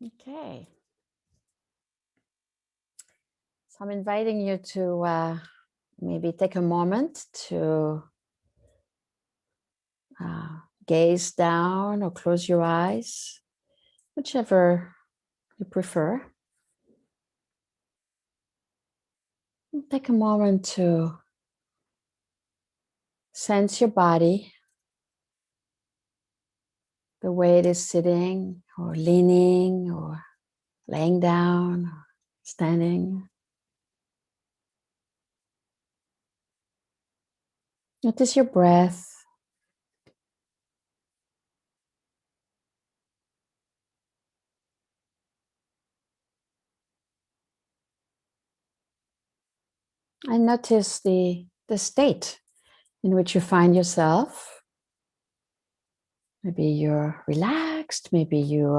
Okay. So I'm inviting you to maybe take a moment to gaze down or close your eyes, whichever you prefer. And take a moment to sense your body, the way it is sitting or leaning or laying down or standing. Notice your breath. And notice the state in which you find yourself. Maybe you're relaxed, maybe you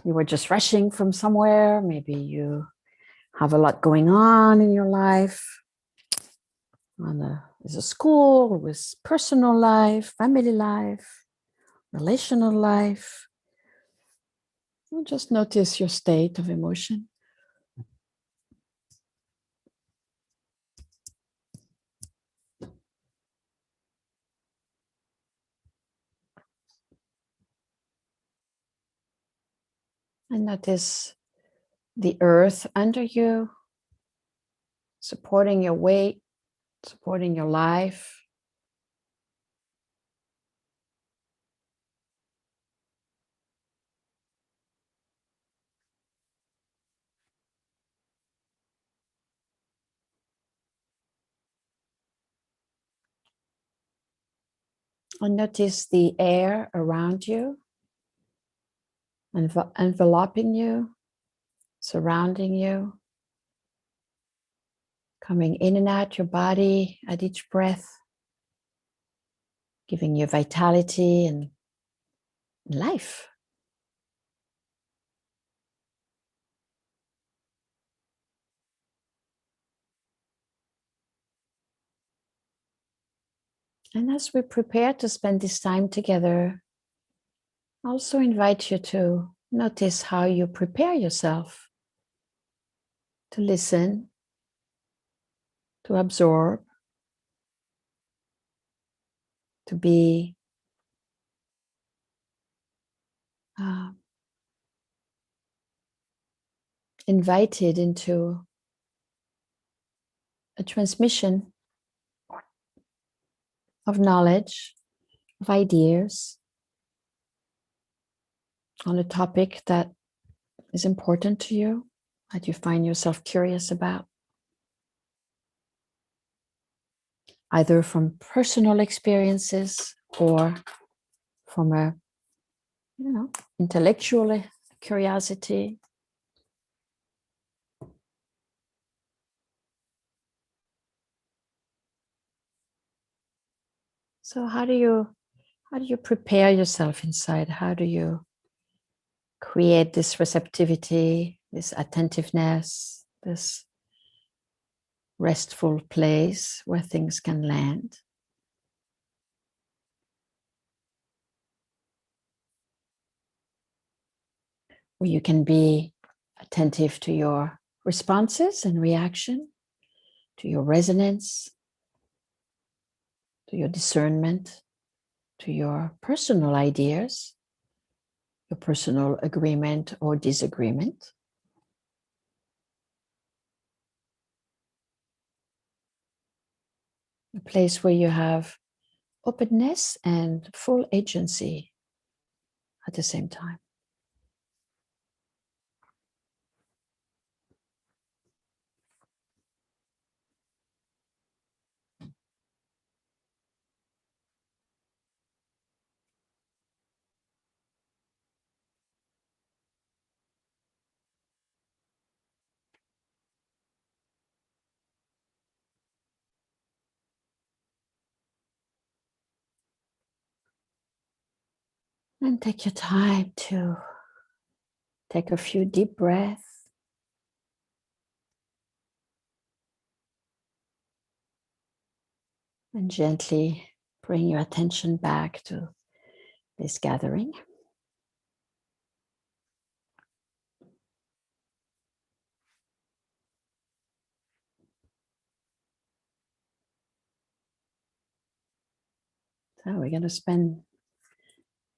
were just rushing from somewhere, maybe you have a lot going on in your life. There's a school, with personal life, family life, relational life. And just notice your state of emotion. And notice the earth under you, supporting your weight, supporting your life. And notice the air around you, enveloping you, surrounding you, coming in and out your body at each breath, giving you vitality and life. And as we prepare to spend this time together, I also invite you to notice how you prepare yourself to listen, to absorb, to be invited into a transmission of knowledge, of ideas on a topic that is important to you, that you find yourself curious about, either from personal experiences or from a, intellectual curiosity. So how do you prepare yourself inside? How do you create this receptivity, this attentiveness, this restful place where things can land? Where you can be attentive to your responses and reaction, to your resonance, to your discernment, to your personal ideas, your personal agreement or disagreement. A place where you have openness and full agency at the same time. And take your time to take a few deep breaths. And gently bring your attention back to this gathering. So we're going to spend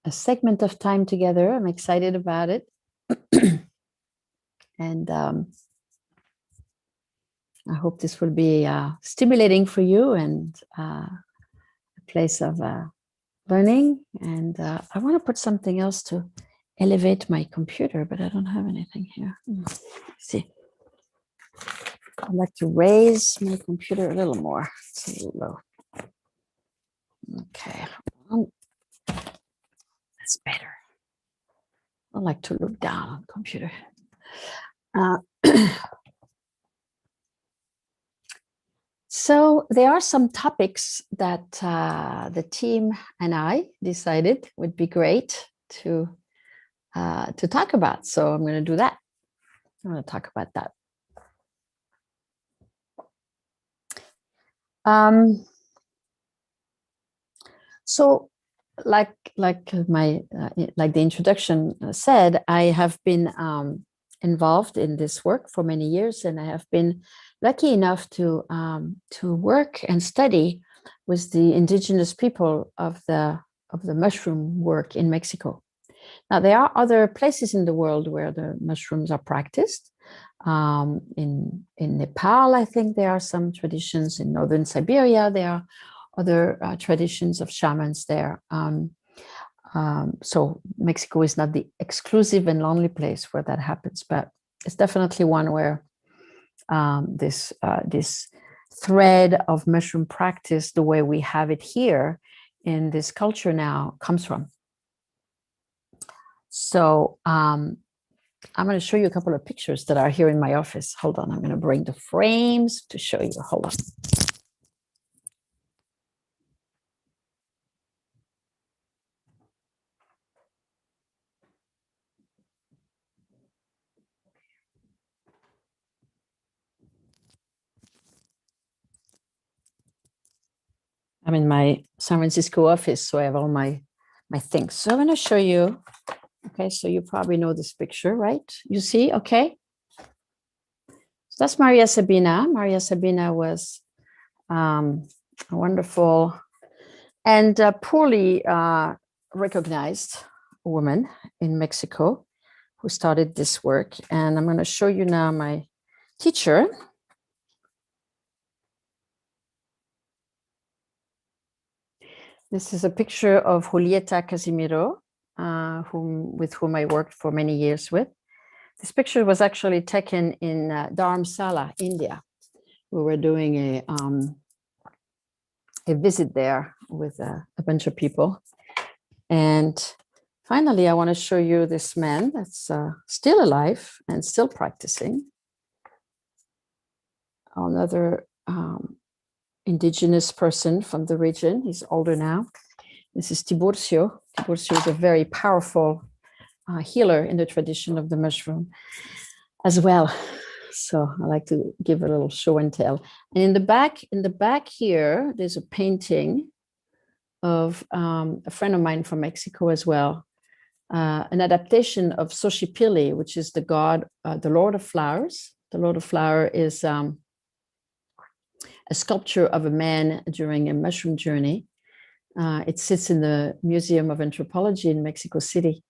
a segment of time together. I'm excited about it. And I hope this will be stimulating for you and a place of learning. And I want to put something else to elevate my computer, but I don't have anything here. Let's see. I'd like to raise my computer a little more. It's a little low. Okay. That's better. I like to look down on the computer. So there are some topics that the team and I decided would be great to talk about. So I'm going to do that. I'm going to talk about that. So like the introduction said, I have been involved in this work for many years, and I have been lucky enough to work and study with the indigenous people of the mushroom work in Mexico. Now, there are other places in the world where the mushrooms are practiced. In Nepal, I think there are some traditions. In northern Siberia, there are other traditions of shamans there. So Mexico is not the exclusive and lonely place where that happens, but it's definitely one where this thread of mushroom practice, the way we have it here in this culture now, comes from. So I'm going to show you a couple of pictures that are here in my office. Hold on, I'm going to bring the frames to show you. Hold on. I'm in my San Francisco office, so I have all my things. So I'm going to show you. Okay, so you probably know this picture, right? You see, okay? So that's Maria Sabina. Maria Sabina was a wonderful and poorly recognized woman in Mexico who started this work. And I'm going to show you now my teacher. This is a picture of Julieta Casimiro, with whom I worked for many years with. This picture was actually taken in Dharamsala, India. We were doing a visit there with a bunch of people. And finally, I want to show you this man that's still alive and still practicing. Another indigenous person from the region. He's older now. This is Tiburcio. Tiburcio is a very powerful healer in the tradition of the mushroom as well. So I like to give a little show and tell. And in the back here, there's a painting of a friend of mine from Mexico as well, an adaptation of Xochipilli, which is the god, the Lord of Flowers. The Lord of Flower is a sculpture of a man during a mushroom journey. It sits in the Museum of Anthropology in Mexico City.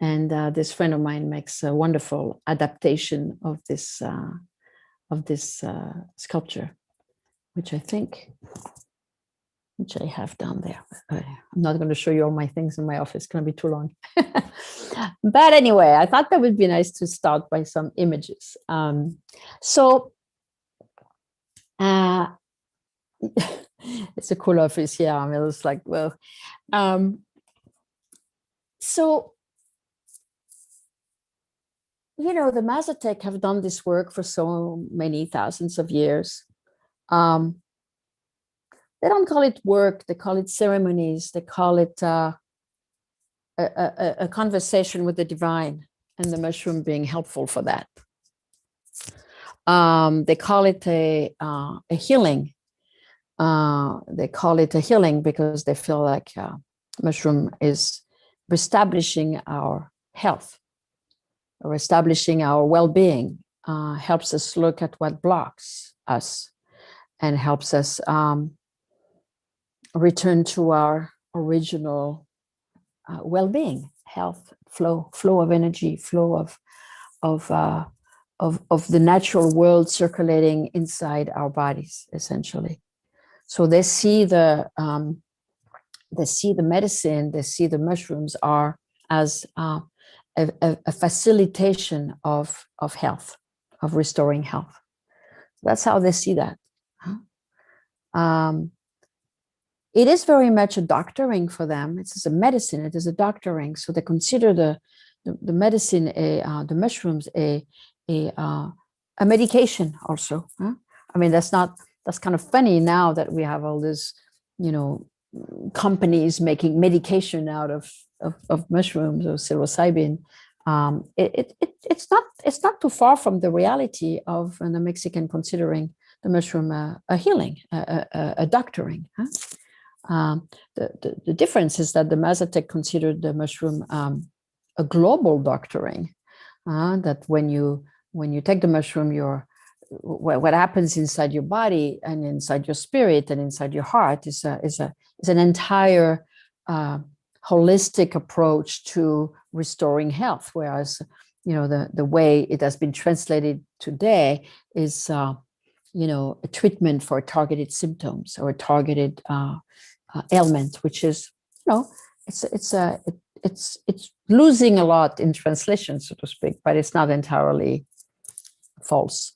And this friend of mine makes a wonderful adaptation of this sculpture, which I have down there. I'm not going to show you all my things in my office. It's going to be too long. But anyway, I thought that would be nice to start by some images. It's a cool office. Yeah, I mean, it's like, well, so, you know, the Mesotec have done this work for so many thousands of years. They don't call it work, they call it ceremonies, they call it a conversation with the divine, and the mushroom being helpful for that. They call it a healing. They call it a healing because they feel like mushroom is reestablishing our health, or establishing our well-being, helps us look at what blocks us, and helps us return to our original well-being, health, flow of energy, flow of the natural world circulating inside our bodies, essentially. So they see the medicine, they see the mushrooms are as a facilitation of health, of restoring health. That's how they see that. It is very much a doctoring for them. It's a medicine. It is a doctoring. So they consider the medicine, the mushrooms, a medication also. I mean, that's kind of funny now that we have all this, companies making medication out of mushrooms or psilocybin. It's not too far from the reality of the Mexican considering the mushroom a healing, a doctoring. The difference is that the Mesotec considered the mushroom a global doctoring. That when you take the mushroom, what happens inside your body and inside your spirit and inside your heart is an entire holistic approach to restoring health. Whereas the way it has been translated today is a treatment for targeted symptoms or a targeted ailment, which is it's losing a lot in translation, so to speak, but it's not entirely false.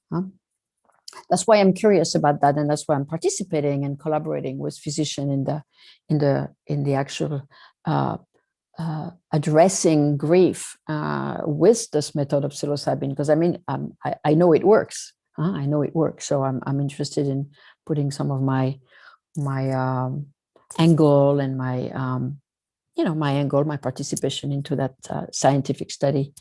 That's why I'm curious about that, and that's why I'm participating and collaborating with physicians in the actual addressing grief with this method of psilocybin, because I know it works. I know it works, so I'm interested in putting some of my angle and my participation into that scientific study.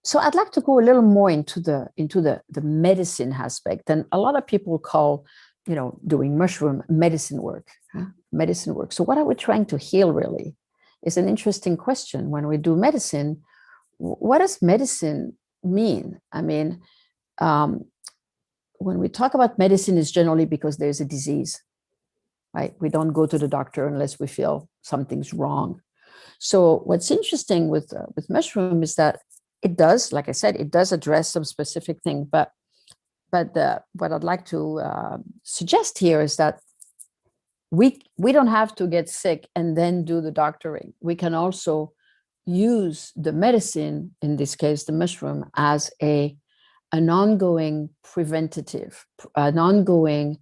So I'd like to go a little more into the medicine aspect, and a lot of people call doing mushroom medicine work. Medicine work. So what are we trying to heal really? Is an interesting question. When we do medicine, what does medicine mean? I mean, when we talk about medicine, it's generally because there's a disease, right? We don't go to the doctor unless we feel something's wrong. So what's interesting with mushroom is that it does, like I said, it does address some specific thing. But what I'd like to suggest here is that we don't have to get sick and then do the doctoring. We can also use the medicine, in this case, the mushroom, as an ongoing preventative, an ongoing,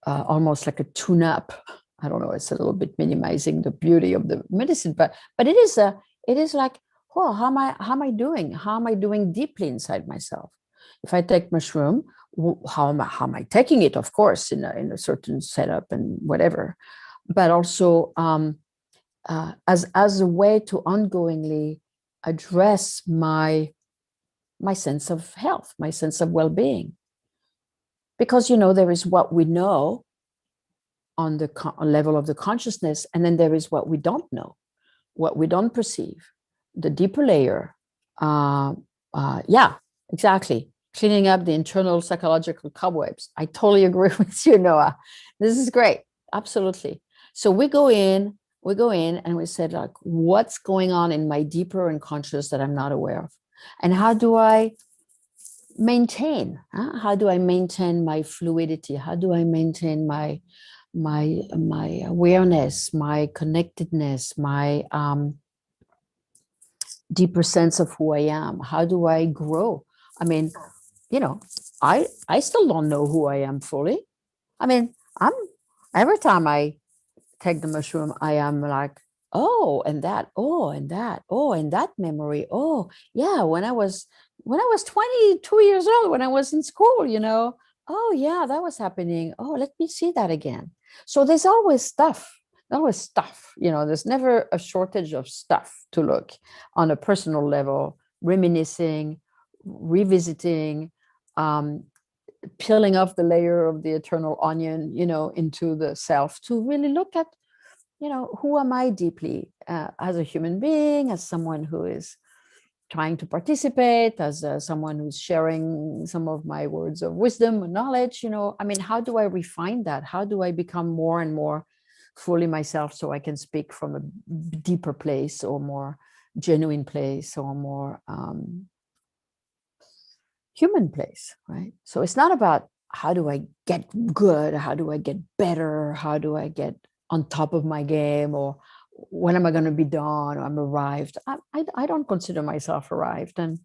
almost like a tune-up. I don't know. It's a little bit minimizing the beauty of the medicine, but it is like, oh, how am I doing? How am I doing deeply inside myself? If I take mushroom, how am I taking it? Of course, in a certain setup and whatever, but also as a way to ongoingly address my sense of health, my sense of well-being. Because there is what we know on the level of the consciousness, and then there is what we don't know, what we don't perceive, the deeper layer. Yeah, exactly. Cleaning up the internal psychological cobwebs. I totally agree with you, Noah. This is great. Absolutely. So we go in and we said, like, what's going on in my deeper unconscious that I'm not aware of? And how do I maintain? How do I maintain my fluidity? How do I maintain my awareness, my connectedness, my deeper sense of who I am? How do I grow? I mean, I still don't know who I am fully. I mean, every time I take the mushroom, I am like, oh, and that, oh, and that, oh, and that memory. Oh, yeah, when I was 22 years old, when I was in school, oh yeah, that was happening. Oh, let me see that again. So there's always stuff. There's never a shortage of stuff to look on a personal level, reminiscing, revisiting, peeling off the layer of the eternal onion, into the self to really look at who am I deeply as a human being, as someone who is trying to participate, as someone who's sharing some of my words of wisdom and knowledge. I mean, how do I refine that? How do I become more and more fully myself so I can speak from a deeper place or more genuine place or more human place, right? So it's not about how do I get good, how do I get better, how do I get on top of my game, or when am I going to be done, or I'm arrived. I don't consider myself arrived. And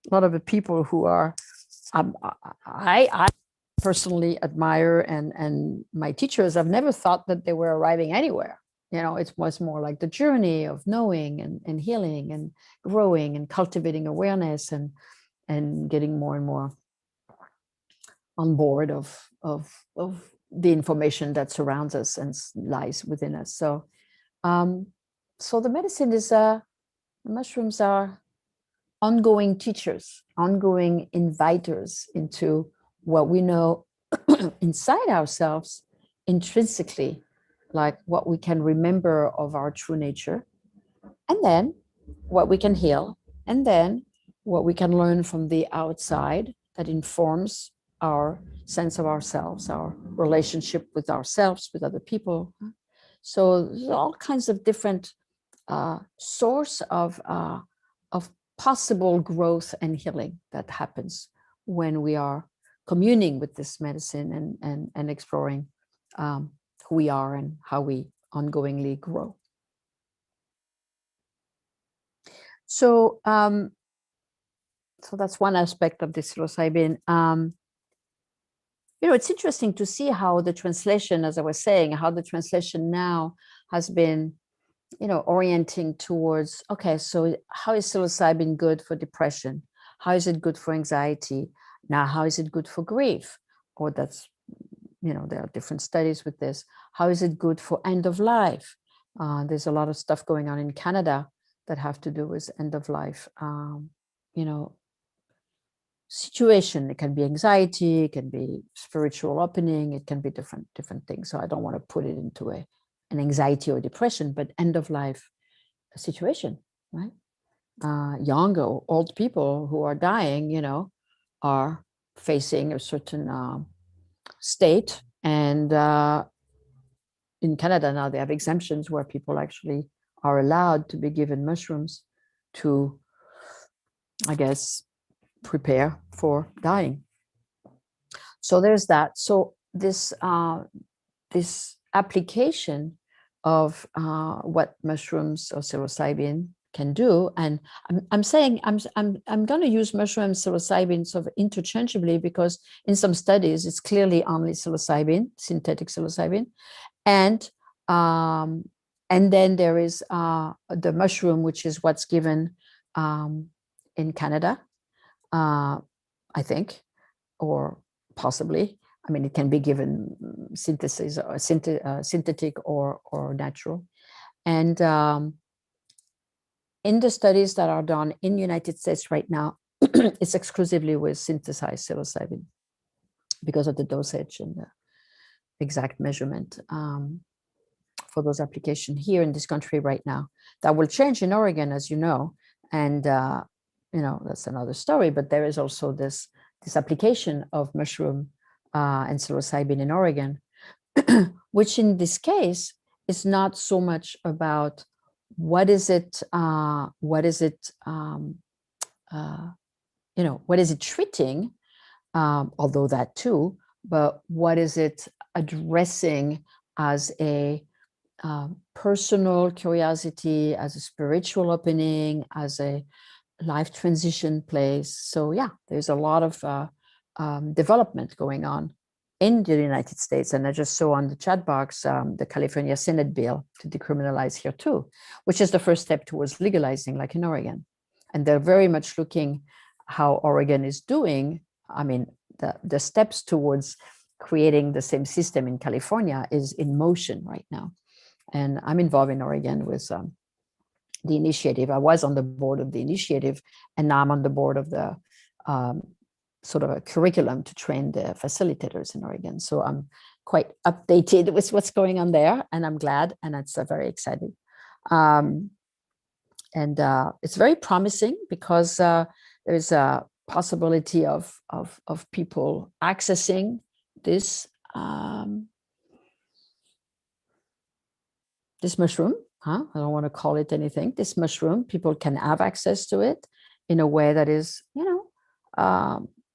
a lot of the people who are, I personally admire, and my teachers, I've never thought that they were arriving anywhere. It was more like the journey of knowing and healing and growing and cultivating awareness and getting more and more on board of the information that surrounds us and lies within us. So the medicine is the mushrooms are ongoing teachers, ongoing inviters into what we know inside ourselves intrinsically, like what we can remember of our true nature, and then what we can heal, and then what we can learn from the outside that informs our sense of ourselves, our relationship with ourselves, with other people. So there's all kinds of different source of possible growth and healing that happens when we are communing with this medicine and exploring who we are and how we ongoingly grow. So that's one aspect of the psilocybin. It's interesting to see how the translation, as I was saying, how the translation now has been, orienting towards, okay, so how is psilocybin good for depression? How is it good for anxiety? Now, how is it good for grief? Or that's, there are different studies with this. How is it good for end of life? There's a lot of stuff going on in Canada that have to do with end of life, situation. It can be anxiety, it can be spiritual opening, it can be different things. So I don't want to put it into an anxiety or depression, but end of life situation, right? Young or old people who are dying, are facing a certain state. And in Canada now, they have exemptions where people actually are allowed to be given mushrooms to, I guess, prepare for dying. So there's that. So this application of what mushrooms or psilocybin can do, and I'm saying I'm going to use mushroom psilocybin sort of interchangeably, because in some studies it's clearly only psilocybin, synthetic psilocybin, and then there is the mushroom, which is what's given in Canada, I think, or possibly. I mean, it can be given synthesis or synthetic or natural. And in the studies that are done in the United States right now, it's exclusively with synthesized psilocybin because of the dosage and the exact measurement for those applications here in this country right now. That will change in Oregon, as you know, and that's another story. But there is also this application of mushroom and psilocybin in Oregon, which in this case is not so much about what is it treating, although that too, but what is it addressing as a personal curiosity, as a spiritual opening, as a life transition place. So yeah, there's a lot of development going on in the United States. And I just saw on the chat box the California Senate bill to decriminalize here too, which is the first step towards legalizing, like in Oregon. And they're very much looking how Oregon is doing. I mean, the steps towards creating the same system in California is in motion right now. And I'm involved in Oregon with the initiative. I was on the board of the initiative, and now I'm on the board of the sort of a curriculum to train the facilitators in Oregon. So I'm quite updated with what's going on there, and I'm glad, and it's very exciting. And it's very promising because there's a possibility of people accessing this this mushroom. I don't want to call it anything. This mushroom, people can have access to it in a way that is,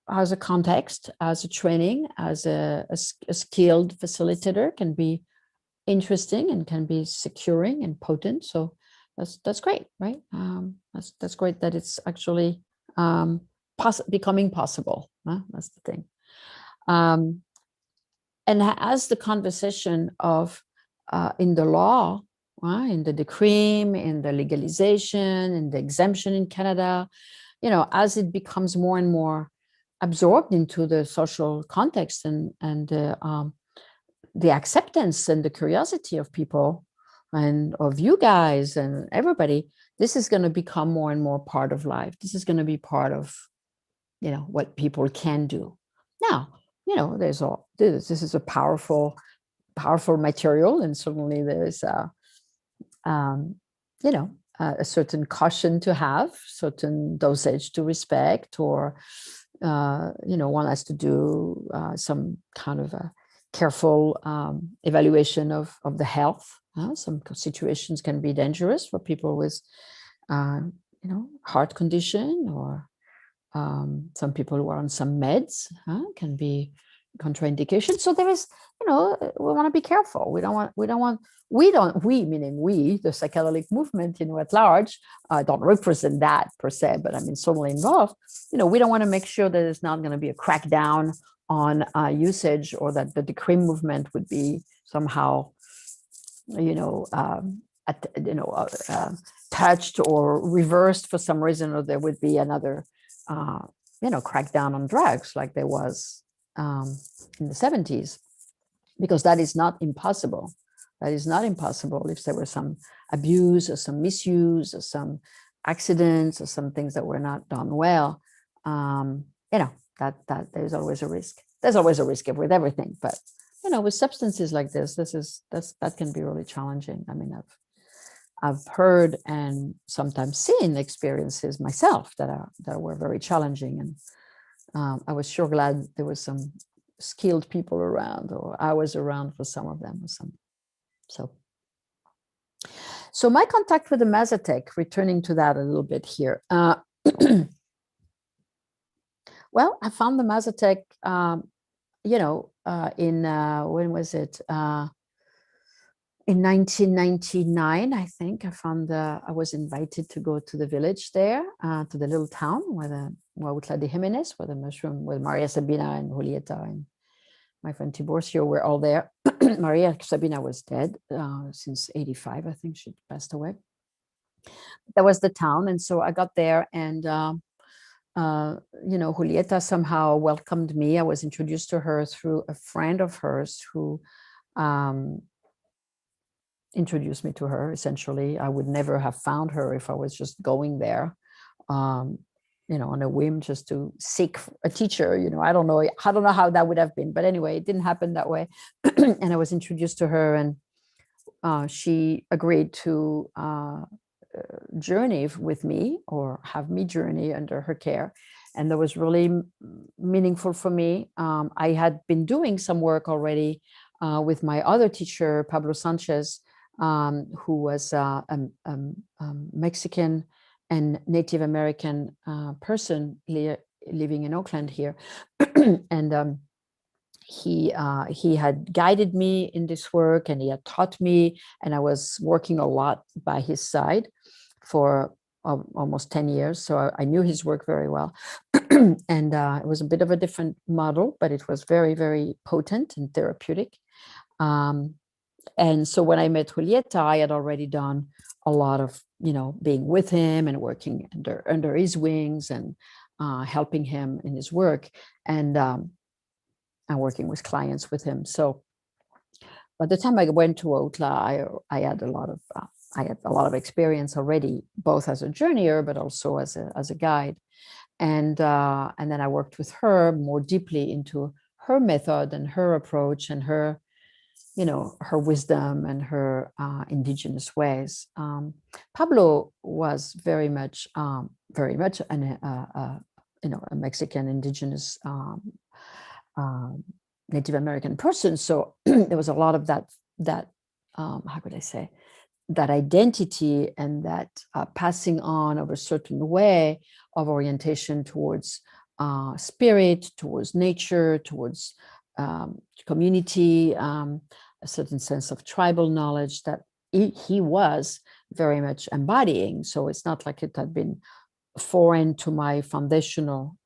as a context, as a training, as a skilled facilitator, can be interesting and can be securing and potent. So that's great, right? That's great that it's actually becoming possible. That's the thing. And as the conversation of in the law, in the decree, in the legalization, in the exemption in Canada, as it becomes more and more absorbed into the social context and the acceptance and the curiosity of people and of you guys and everybody, this is going to become more and more part of life. This is going to be part of, what people can do. Now, this is a powerful material, and certainly there's a certain caution to have, certain dosage to respect, or one has to do some kind of a careful evaluation of the health. Some situations can be dangerous for people with heart condition, or some people who are on some meds can be contraindication. So there is, we want to be careful. We, meaning we, the psychedelic movement, at large, don't represent that per se, but I mean, certainly involved. We don't want to make sure that there's not going to be a crackdown on usage, or that the decree movement would be somehow, touched or reversed for some reason, or there would be another, crackdown on drugs like there was in the 70s, because that is not impossible. That is not impossible if there were some abuse or some misuse or some accidents or some things that were not done well. That there's always a risk. There's always a risk with everything, but with substances like this, that can be really challenging. I mean, I've heard and sometimes seen experiences myself that were very challenging, and I was sure glad there was some skilled people around, or I was around for some of them, or some. So my contact with the Mesotec, returning to that a little bit here. Well, I found the Mesotec, in when was it? In 1999, I think I was invited to go to the village there, to the little town where Huautla de Jimenez, where the mushroom, with Maria Sabina and Julieta and my friend Tiburcio were all there. Maria Sabina was dead since 85, I think she passed away. That was the town. And so I got there, and, Julieta somehow welcomed me. I was introduced to her through a friend of hers who introduced me to her. Essentially, I would never have found her if I was just going there, on a whim, just to seek a teacher. I don't know how that would have been, but anyway, it didn't happen that way. And I was introduced to her, and she agreed to journey with me, or have me journey under her care. And that was really meaningful for me. I had been doing some work already with my other teacher, Pablo Sanchez, who was a Mexican and Native American person living in Oakland here. And he had guided me in this work, and he had taught me, and I was working a lot by his side for almost 10 years. So I knew his work very well. And it was a bit of a different model, but it was very, very potent and therapeutic. And so when I met Julieta, I had already done a lot of, being with him and working under his wings, and helping him in his work, and working with clients with him. So by the time I went to Otla, I had a lot of experience already, both as a journeyer, but also as a guide. And then I worked with her more deeply into her method and her approach and her her wisdom and her indigenous ways. Pablo was very much a Mexican indigenous Native American person. So there was a lot of that how could I say, that identity and that passing on of a certain way of orientation towards spirit, towards nature, towards community, a certain sense of tribal knowledge that he was very much embodying. So it's not like it had been foreign to my foundational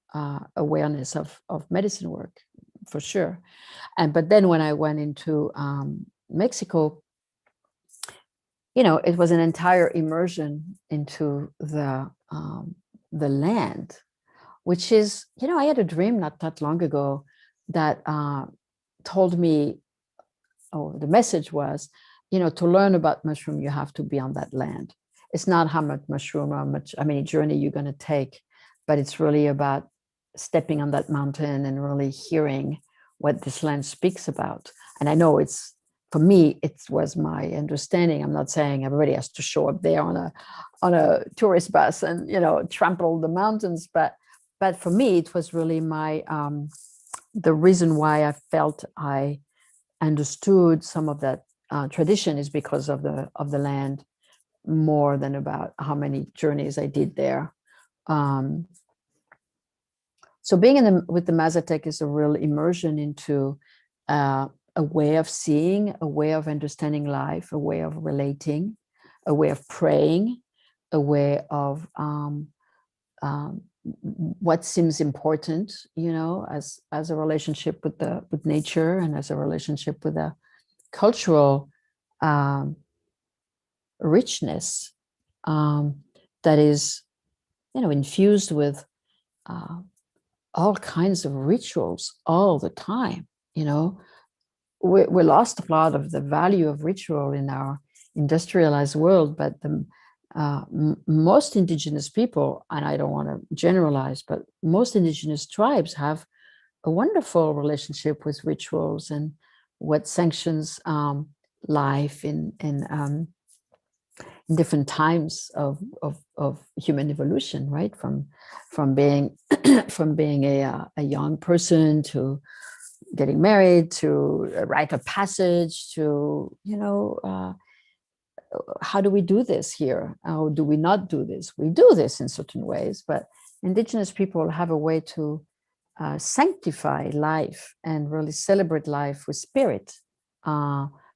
awareness of medicine work, for sure. But then when I went into Mexico, it was an entire immersion into the land, which is, I had a dream not that long ago that told me, the message was, to learn about mushroom, you have to be on that land. It's not how much mushroom or how many journey you're going to take, but it's really about stepping on that mountain and really hearing what this land speaks about. And I know for me, it was my understanding. I'm not saying everybody has to show up there on a tourist bus and trample the mountains, but for me, it was really the reason why I felt I understood some of that tradition is because of the land, more than about how many journeys I did there. So being with the Mesotec is a real immersion into a way of seeing, a way of understanding life, a way of relating, a way of praying, a way of what seems important, as a relationship with nature and as a relationship with a cultural richness that is, infused with all kinds of rituals all the time. We lost a lot of the value of ritual in our industrialized world, but most indigenous people, and I don't want to generalize, but most indigenous tribes have a wonderful relationship with rituals and what sanctions life in different times of human evolution, right? From being a young person to getting married, to a rite of passage, to how do we do this here? How do we not do this? We do this in certain ways, but indigenous people have a way to sanctify life and really celebrate life with spirit,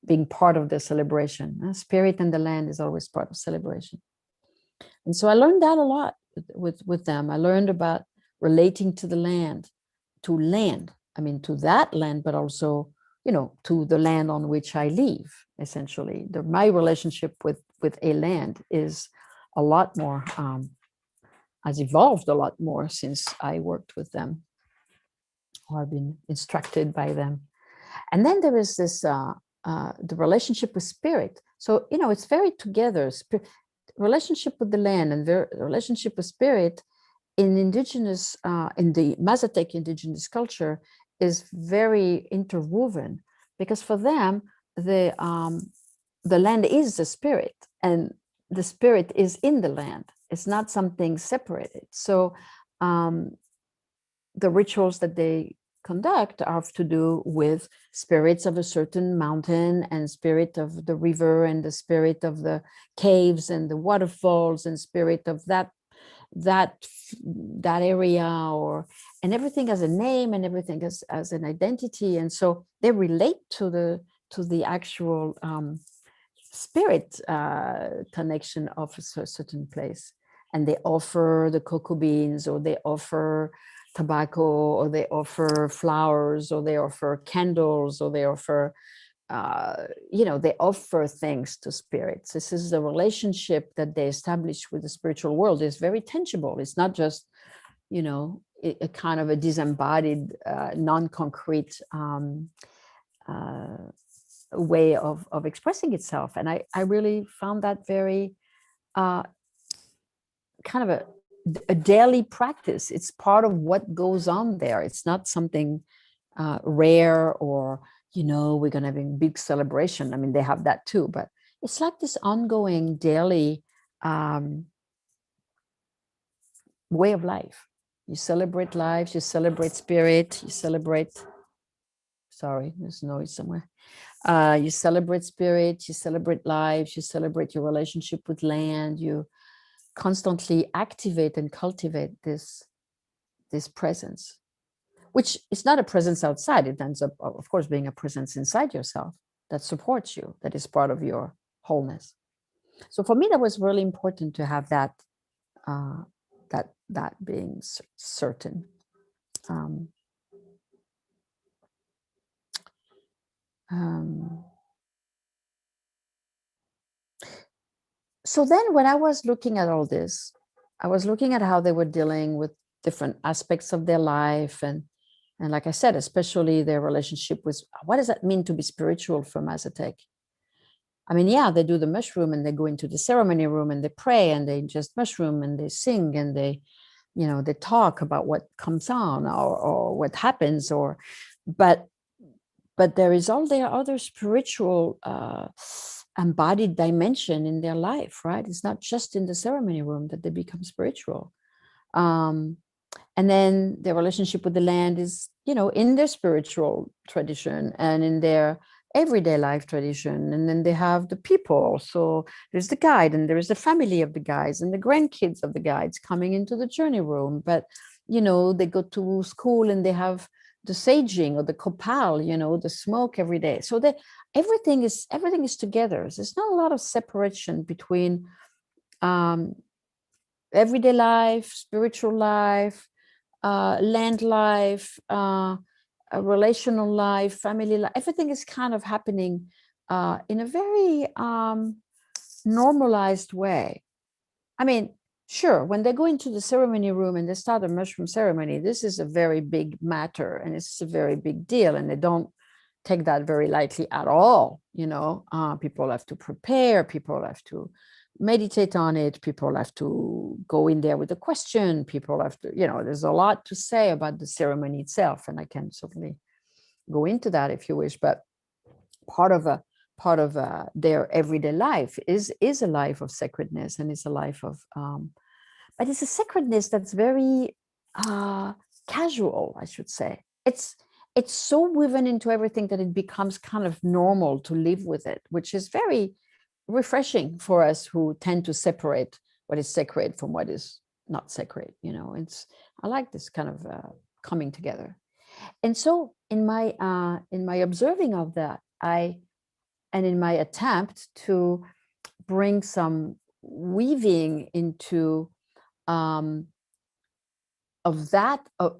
being part of the celebration. Spirit and the land is always part of celebration. And so I learned that a lot with them. I learned about relating to the land, to that land, but also, to the land on which I live, essentially. My relationship with a land is a lot more, has evolved a lot more since I worked with them, or been instructed by them. And then there is this, the relationship with spirit. So, it's very together. Relationship with the land and the relationship with spirit in indigenous, in the Mesotec indigenous culture is very interwoven, because for them, the land is the spirit and the spirit is in the land. It's not something separated. So the rituals that they conduct have to do with spirits of a certain mountain and spirit of the river and the spirit of the caves and the waterfalls and spirit of that area, and everything has a name and everything has an identity. And so they relate to the actual spirit connection of a certain place. And they offer the cocoa beans, or they offer tobacco, or they offer flowers, or they offer candles, or they offer, they offer things to spirits. This is the relationship that they establish with the spiritual world. Is very tangible. It's not just, a kind of a disembodied, non-concrete way of expressing itself. And I really found that very kind of a daily practice. It's part of what goes on there. It's not something rare or we're going to have a big celebration. I mean, they have that too, but it's like this ongoing daily way of life. You celebrate lives, you celebrate spirit, you celebrate, sorry, there's noise somewhere. You celebrate spirit, you celebrate lives, you celebrate your relationship with land, you constantly activate and cultivate this presence, which is not a presence outside. It ends up, of course, being a presence inside yourself that supports you, that is part of your wholeness. So for me, that was really important to have that, that being certain. So then when I was looking at all this, I was looking at how they were dealing with different aspects of their life. And like I said, especially their relationship with, what does that mean to be spiritual for Mesotec? I mean, yeah, they do the mushroom and they go into the ceremony room and they pray and they ingest mushroom and they sing and they, they talk about what comes on or what happens, but there is all their other spiritual embodied dimension in their life, right? It's not just in the ceremony room that they become spiritual. And then their relationship with the land is, in their spiritual tradition and in their everyday life tradition. And then they have the people. So there's the guide and there is the family of the guides and the grandkids of the guides coming into the journey room. But, they go to school and they have the saging or the copal, the smoke every day. So that everything is together. There's not a lot of separation between everyday life, spiritual life, land life, relational life, family life. Everything is kind of happening in a very normalized way. I mean, sure, when they go into the ceremony room and they start a mushroom ceremony, this is a very big matter and it's a very big deal, and they don't take that very lightly at all. People have to prepare, people have to meditate on it, people have to go in there with a question, people have to, there's a lot to say about the ceremony itself, and I can certainly go into that if you wish. But part of their everyday life is a life of sacredness, and it's a life of but it's a sacredness that's very casual, I should say. It's so woven into everything that it becomes kind of normal to live with it, which is very refreshing for us who tend to separate what is sacred from what is not sacred. I like this kind of coming together. And so in my observing of that, and in my attempt to bring some weaving into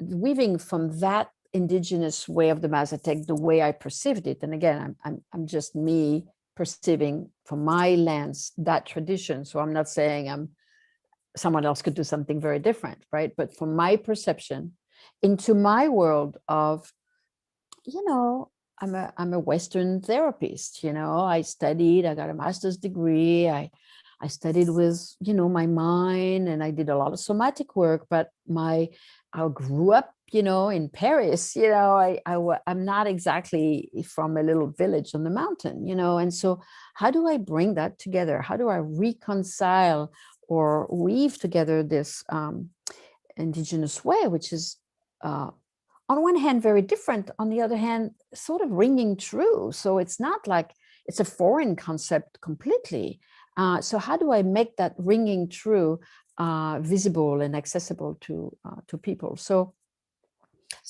weaving from that indigenous way of the Mesotec, the way I perceived it. And again, I'm just me perceiving from my lens that tradition. So I'm not saying someone else could do something very different, right? But from my perception into my world of, I'm a Western therapist. I studied, I got a master's degree. I studied with, my mind, and I did a lot of somatic work, but I grew up, in Paris. I'm not exactly from a little village on the mountain, and so how do I bring that together? How do I reconcile or weave together this indigenous way, which is on one hand very different, on the other hand sort of ringing true? So it's not like it's a foreign concept completely. So how do I make that ringing true visible and accessible to people? So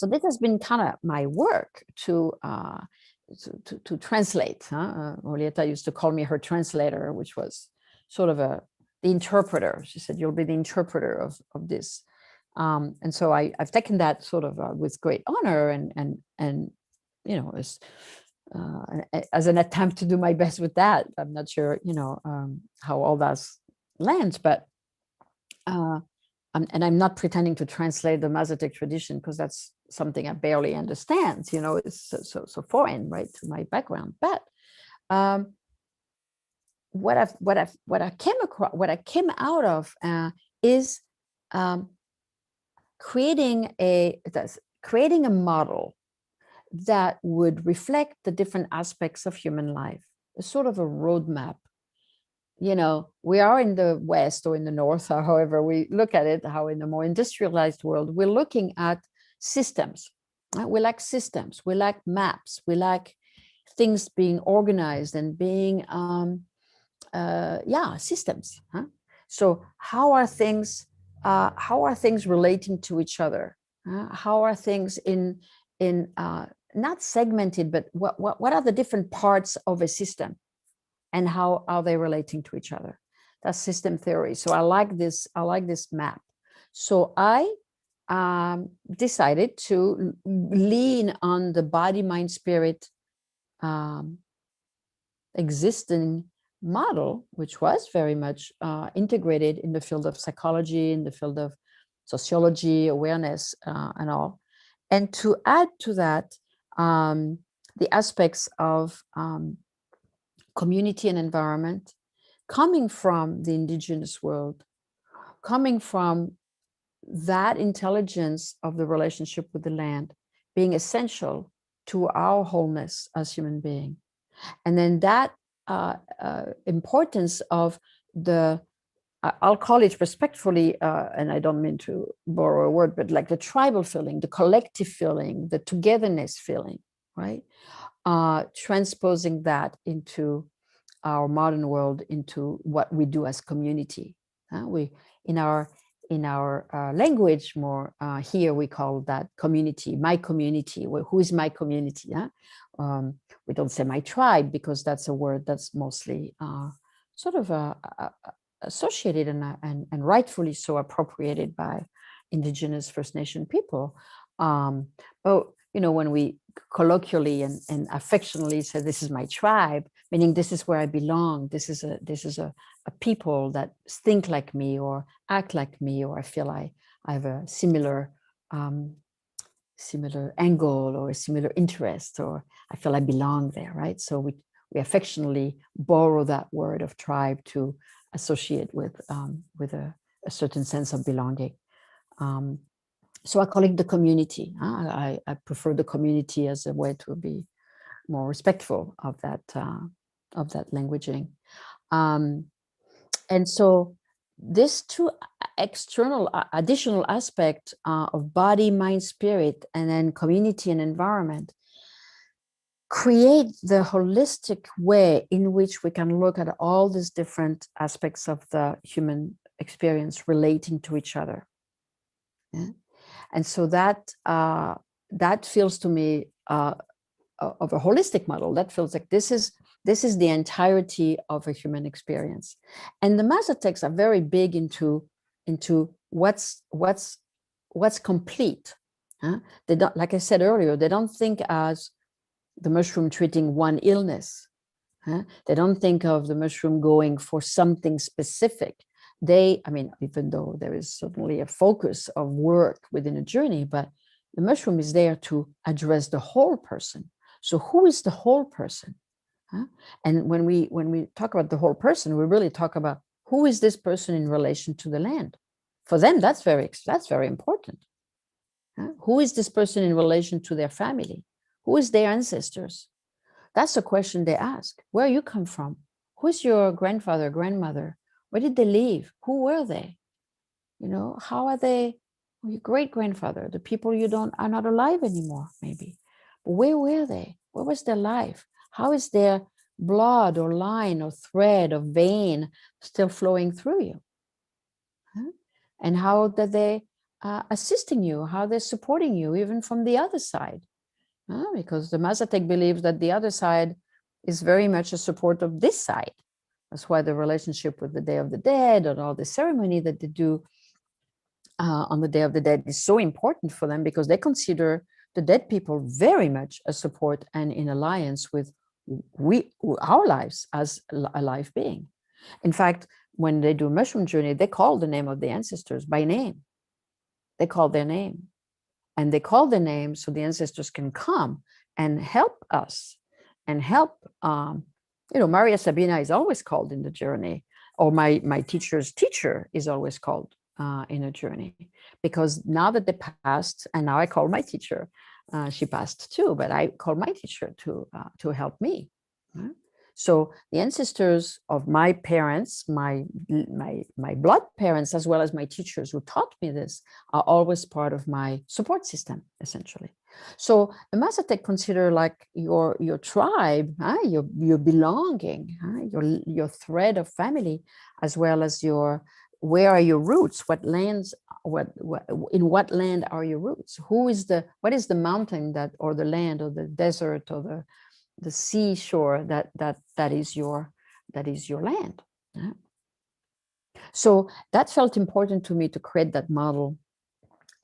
this has been kind of my work to translate. Orietta used to call me her translator, which was sort of the interpreter. She said, "You'll be the interpreter of this." And so I've taken that sort of with great honor, and as an attempt to do my best with that. I'm not sure, how all that lands, but I'm not pretending to translate the Mesotec tradition, because that's something I barely understand. It's so foreign, right, to my background. But what I came out of is creating a model that would reflect the different aspects of human life, a sort of a roadmap. You know, we are in the West or in the North, or however we look at it, how in the more industrialized world, we're looking at systems. We like systems, we like maps, we like things being organized and being, systems. Huh? So how are things relating to each other? How are things in not segmented, but what are the different parts of a system? And how are they relating to each other? That's system theory. So I like this map. So I decided to lean on the body, mind, spirit existing model, which was very much integrated in the field of psychology, in the field of sociology, awareness, and all. And to add to that, the aspects of community and environment, coming from the indigenous world, coming from that intelligence of the relationship with the land being essential to our wholeness as human beings. And then that importance of the, I'll call it respectfully, and I don't mean to borrow a word, but like the tribal feeling, the collective feeling, the togetherness feeling, right? Transposing that into our modern world, into what we do as community. We in our language more here we call that community, my community. Well, who is my community? We don't say my tribe, because that's a word that's mostly sort of associated and rightfully so appropriated by Indigenous First Nation people. But you know, when we colloquially and affectionately say this is my tribe, meaning this is where I belong, this is a people that think like me or act like me, or I feel I have a similar angle or a similar interest, or I feel I belong there, right? So we affectionately borrow that word of tribe to associate with a certain sense of belonging. So I call it the community. I prefer the community as a way to be more respectful of that languaging. And so this two external additional aspect of body, mind, spirit, and then community and environment create the holistic way in which we can look at all these different aspects of the human experience relating to each other. Yeah? And so that feels to me of a holistic model. That feels like this is the entirety of a human experience. And the Mesotecs are very big into what's complete. Huh? They don't, like I said earlier, they don't think as the mushroom treating one illness. Huh? They don't think of the mushroom going for something specific. I mean, even though there is certainly a focus of work within a journey, but the mushroom is there to address the whole person. So who is the whole person? Huh? And when we talk about the whole person, we really talk about who is this person in relation to the land. For them, that's very important. Huh? Who is this person in relation to their family? Who is their ancestors? That's the question they ask. Where you come from? Who's your grandfather, grandmother? Where did they live? Who were they? You know, how are they? Your great grandfather, the people you are not alive anymore, maybe. But where were they? Where was their life? How is their blood or line or thread or vein still flowing through you? Huh? And how are they assisting you? How they're supporting you, even from the other side? Because the Mesotec believes that the other side is very much a support of this side. That's why the relationship with the Day of the Dead and all the ceremony that they do on the Day of the Dead is so important for them, because they consider the dead people very much a support and in alliance with our lives as a life being. In fact, when they do mushroom journey, they call the name of the ancestors by name. They call their name. And they call their name so the ancestors can come and help us and help. Maria Sabina is always called in the journey, or my teacher's teacher is always called in a journey, because now that they passed, and now I call my teacher, She passed too, but I called my teacher to help me. So the ancestors of my parents, my blood parents, as well as my teachers who taught me this, are always part of my support system, essentially. So a Mesotec consider like your tribe, your belonging, your thread of family, as well as where are your roots? What lands? In what land are your roots? What is the mountain or the land or the desert or the seashore that is your land? So that felt important to me to create that model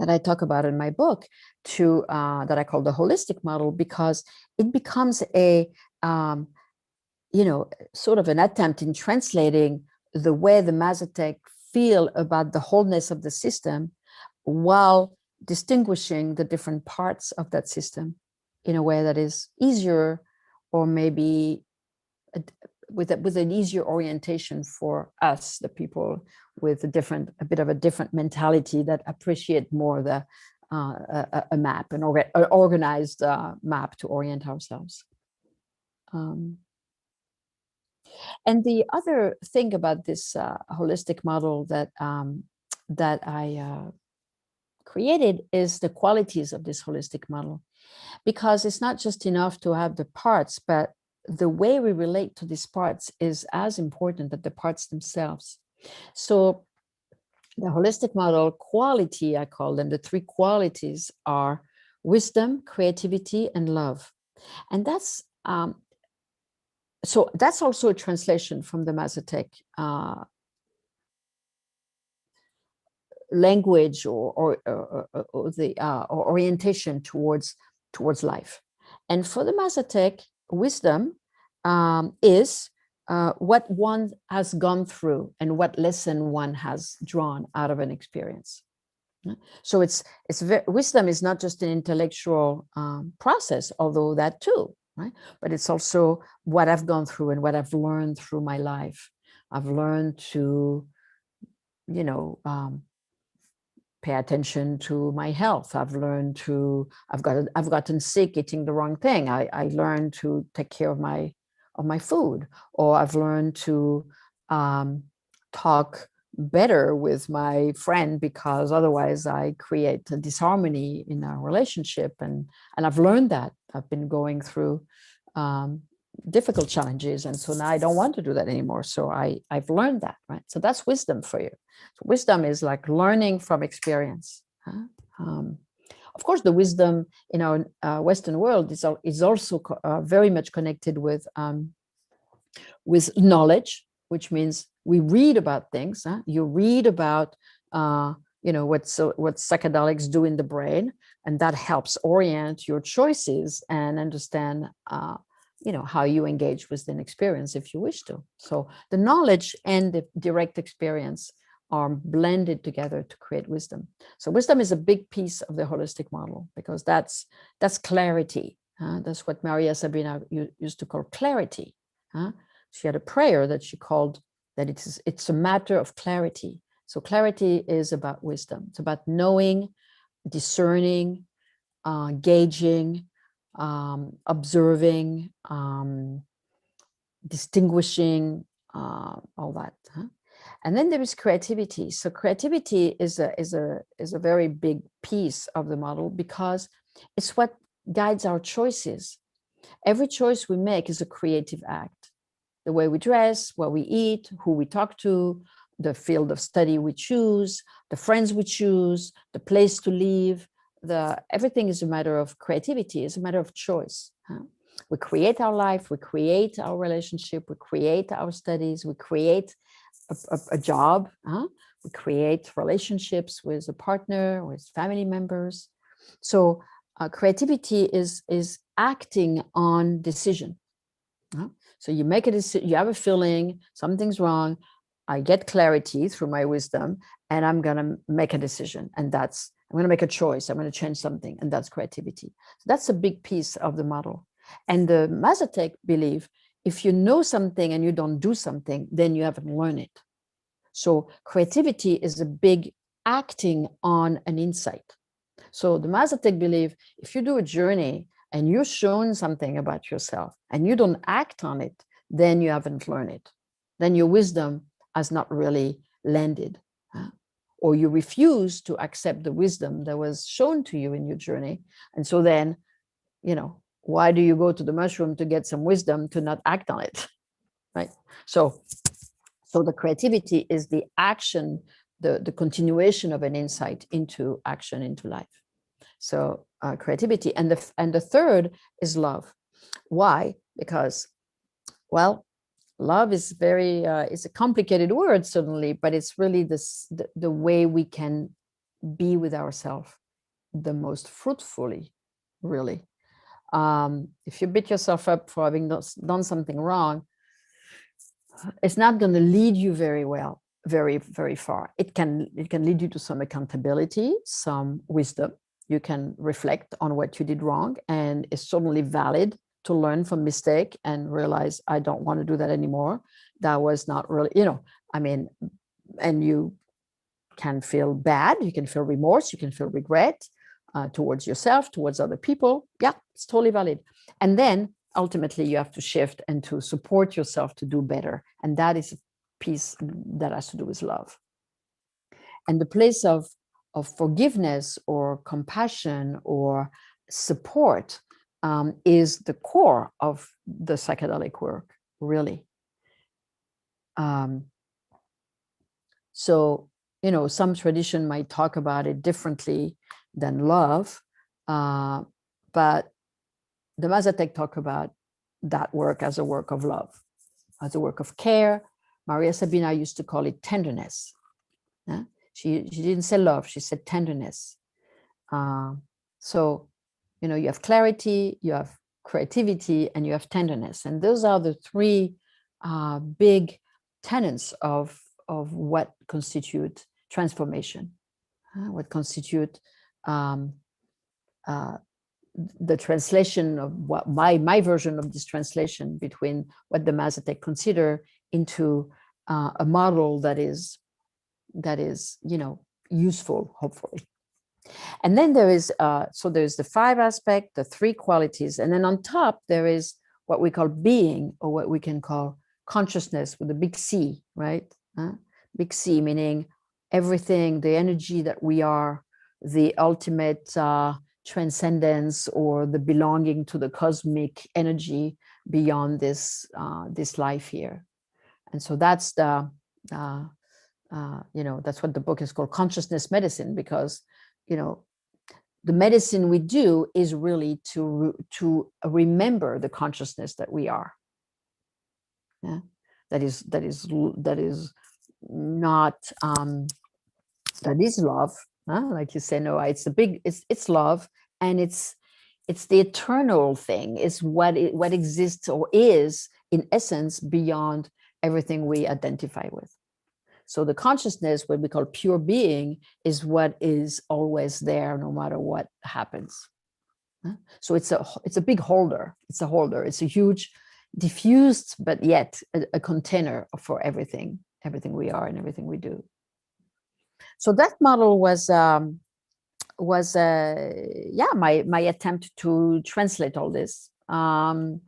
that I talk about in my book, that I call the holistic model, because it becomes a sort of an attempt in translating the way the Mesotec feel about the wholeness of the system, while distinguishing the different parts of that system in a way that is easier, or maybe with an easier orientation for us, the people with a bit of a different mentality that appreciate more a map, an organized map to orient ourselves. And the other thing about this holistic model that I created is the qualities of this holistic model, because it's not just enough to have the parts, but the way we relate to these parts is as important as the parts themselves. So the holistic model quality, I call them, the three qualities are wisdom, creativity, and love. And that's so that's also a translation from the Mesotec language or the orientation towards life. And for the Mesotec, wisdom is what one has gone through and what lesson one has drawn out of an experience. So wisdom is not just an intellectual process, although that too, right? But it's also what I've gone through and what I've learned through my life. I've learned to, pay attention to my health. I've gotten sick eating the wrong thing. I learned to take care of my food, or I've learned to talk better with my friend, because otherwise I create a disharmony in our relationship. And I've learned that. I've been going through difficult challenges, and so now I don't want to do that anymore. So I've learned that, right? So that's wisdom for you. So wisdom is like learning from experience. Of course, the wisdom in our Western world is also very much connected with knowledge, which means we read about things. You read about what psychedelics do in the brain, and that helps orient your choices and understand how you engage with an experience if you wish to. So the knowledge and the direct experience are blended together to create wisdom. So wisdom is a big piece of the holistic model, because that's clarity. That's what Maria Sabina used to call clarity. She had a prayer that she called that it's a matter of clarity. So clarity is about wisdom. It's about knowing, discerning, gauging, observing, distinguishing, all that. And then there is creativity. So creativity is a very big piece of the model, because it's what guides our choices. Every choice we make is a creative act. The way we dress, what we eat, who we talk to, the field of study we choose, the friends we choose, the place to live, everything is a matter of creativity, it's a matter of choice. We create our life, we create our relationship, we create our studies, we create a job, we create relationships with a partner, with family members. So creativity is acting on decision. So you make a decision, you have a feeling, something's wrong, I get clarity through my wisdom, and I'm going to make a decision. And I'm going to make a choice. I'm going to change something. And that's creativity. So that's a big piece of the model. And the Mesotec believe if you know something and you don't do something, then you haven't learned it. So creativity is a big acting on an insight. So the Mesotec believe if you do a journey and you're shown something about yourself and you don't act on it, then you haven't learned it. Then your wisdom has not really landed. Or you refuse to accept the wisdom that was shown to you in your journey. And so then, why do you go to the mushroom to get some wisdom to not act on it? Right? So the creativity is the action, the continuation of an insight into action, into life. So creativity. And the third is love. Why? Because, well, love is it's a complicated word, certainly, but it's really the way we can be with ourselves the most fruitfully, really. If you beat yourself up for having done something wrong, it's not going to lead you very well, very, very far. It can lead you to some accountability, some wisdom. You can reflect on what you did wrong, and it's certainly valid to learn from mistake and realize I don't want to do that anymore. That was not really, and you can feel bad, you can feel remorse, you can feel regret towards yourself, towards other people. Yeah, it's totally valid. And then ultimately you have to shift and to support yourself to do better. And that is a piece that has to do with love. And the place of forgiveness or compassion or support is the core of the psychedelic work, really. So, some tradition might talk about it differently than love, but the Mesotec talk about that work as a work of love, as a work of care. Maria Sabina used to call it tenderness. Yeah? She didn't say love, she said tenderness. So, you have clarity, you have creativity, and you have tenderness. And those are the three big tenets of what constitute transformation, what constitute the translation of what my version of this translation between what the Mesotec consider into a model that is useful, hopefully. And then there is there's the 5 aspect, the 3 qualities, and then on top there is what we call being, or what we can call consciousness with a big C, right? Big C, meaning everything, the energy that we are, the ultimate transcendence, or the belonging to the cosmic energy beyond this life here. And so that's that's what the book is called, Consciousness Medicine, because the medicine we do is really to remember the consciousness that we are. Yeah, that is not that is love. Like you say, no, it's love, and it's the eternal thing. It's what exists or is in essence beyond everything we identify with. So the consciousness, what we call pure being, is what is always there no matter what happens. So it's a big holder. It's a holder. It's a huge, diffused, but yet a container for everything we are and everything we do. So that model was my attempt to translate all this. And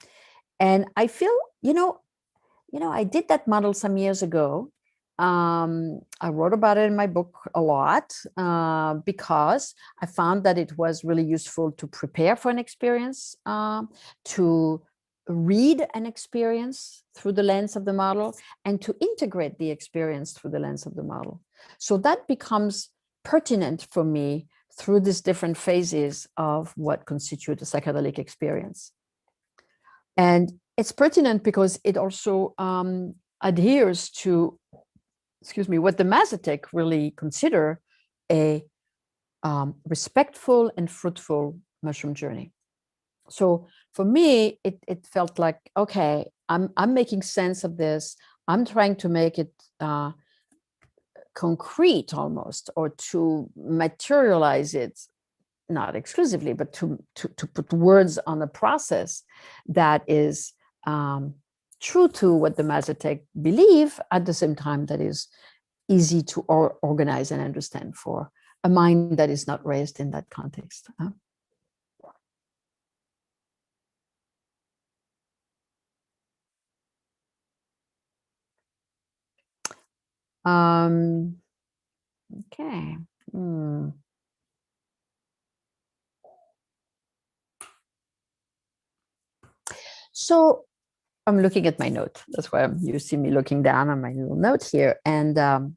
I feel, I did that model some years ago. I wrote about it in my book a lot because I found that it was really useful to prepare for an experience, to read an experience through the lens of the model, and to integrate the experience through the lens of the model. So that becomes pertinent for me through these different phases of what constitute a psychedelic experience. And it's pertinent because it also adheres to what the Mesotec really consider a respectful and fruitful mushroom journey. So for me, it felt like, okay, I'm making sense of this. I'm trying to make it concrete almost, or to materialize it, not exclusively, but to put words on a process that is true to what the Mesotec believe, at the same time that is easy to organize and understand for a mind that is not raised in that context. Okay. So I'm looking at my note. That's why you see me looking down on my little note here. And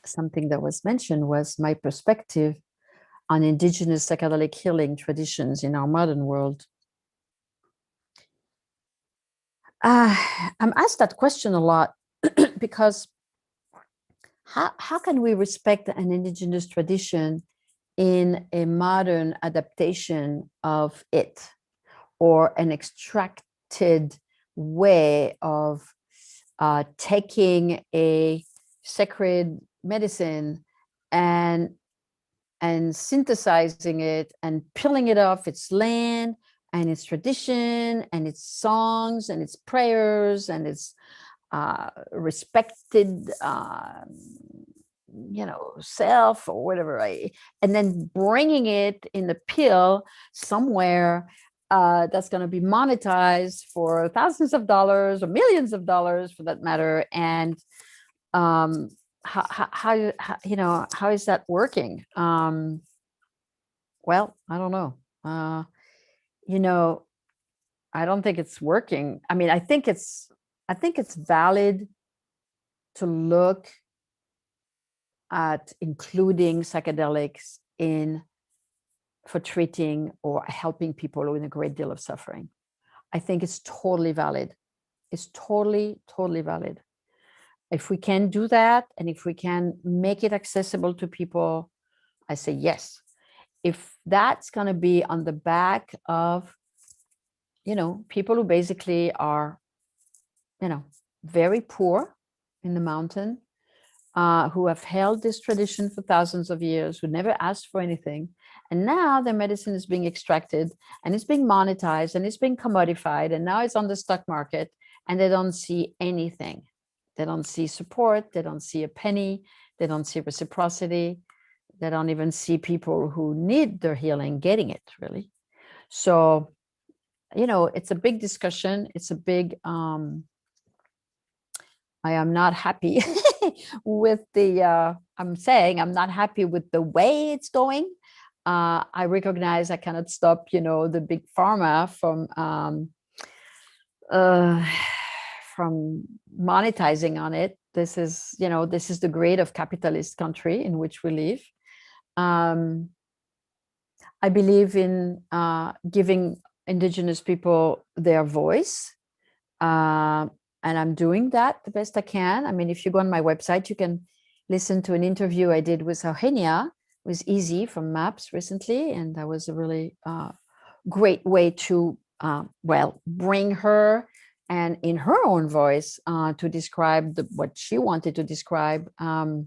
something that was mentioned was my perspective on indigenous psychedelic healing traditions in our modern world. I'm asked that question a lot because how can we respect an indigenous tradition in a modern adaptation of it, or an extracted way of taking a sacred medicine and synthesizing it and peeling it off its land and its tradition and its songs and its prayers and its respected self or whatever, and then bringing it in the pill somewhere that's going to be monetized for thousands of dollars or millions of dollars for that matter. And how is that working? Well, I don't know. I don't think it's working. I mean, I think it's valid to look at including psychedelics for treating or helping people with a great deal of suffering. I think it's totally valid. It's totally, totally valid. If we can do that, and if we can make it accessible to people, I say yes. If that's going to be on the back of, people who basically are, very poor in the mountain, who have held this tradition for thousands of years, who never asked for anything. And now their medicine is being extracted and it's being monetized and it's being commodified. And now it's on the stock market and they don't see anything. They don't see support. They don't see a penny. They don't see reciprocity. They don't even see people who need their healing getting it, really. So, it's a big discussion. It's a big, I am not happy with I'm not happy with the way it's going. I recognize I cannot stop, the big pharma from monetizing on it. This is the grade of capitalist country in which we live. I believe in giving indigenous people their voice. And I'm doing that the best I can. I mean, if you go on my website, you can listen to an interview I did with Eugenia, with Easy from Maps recently. And that was a really great way to, bring her and in her own voice to describe what she wanted to describe. We're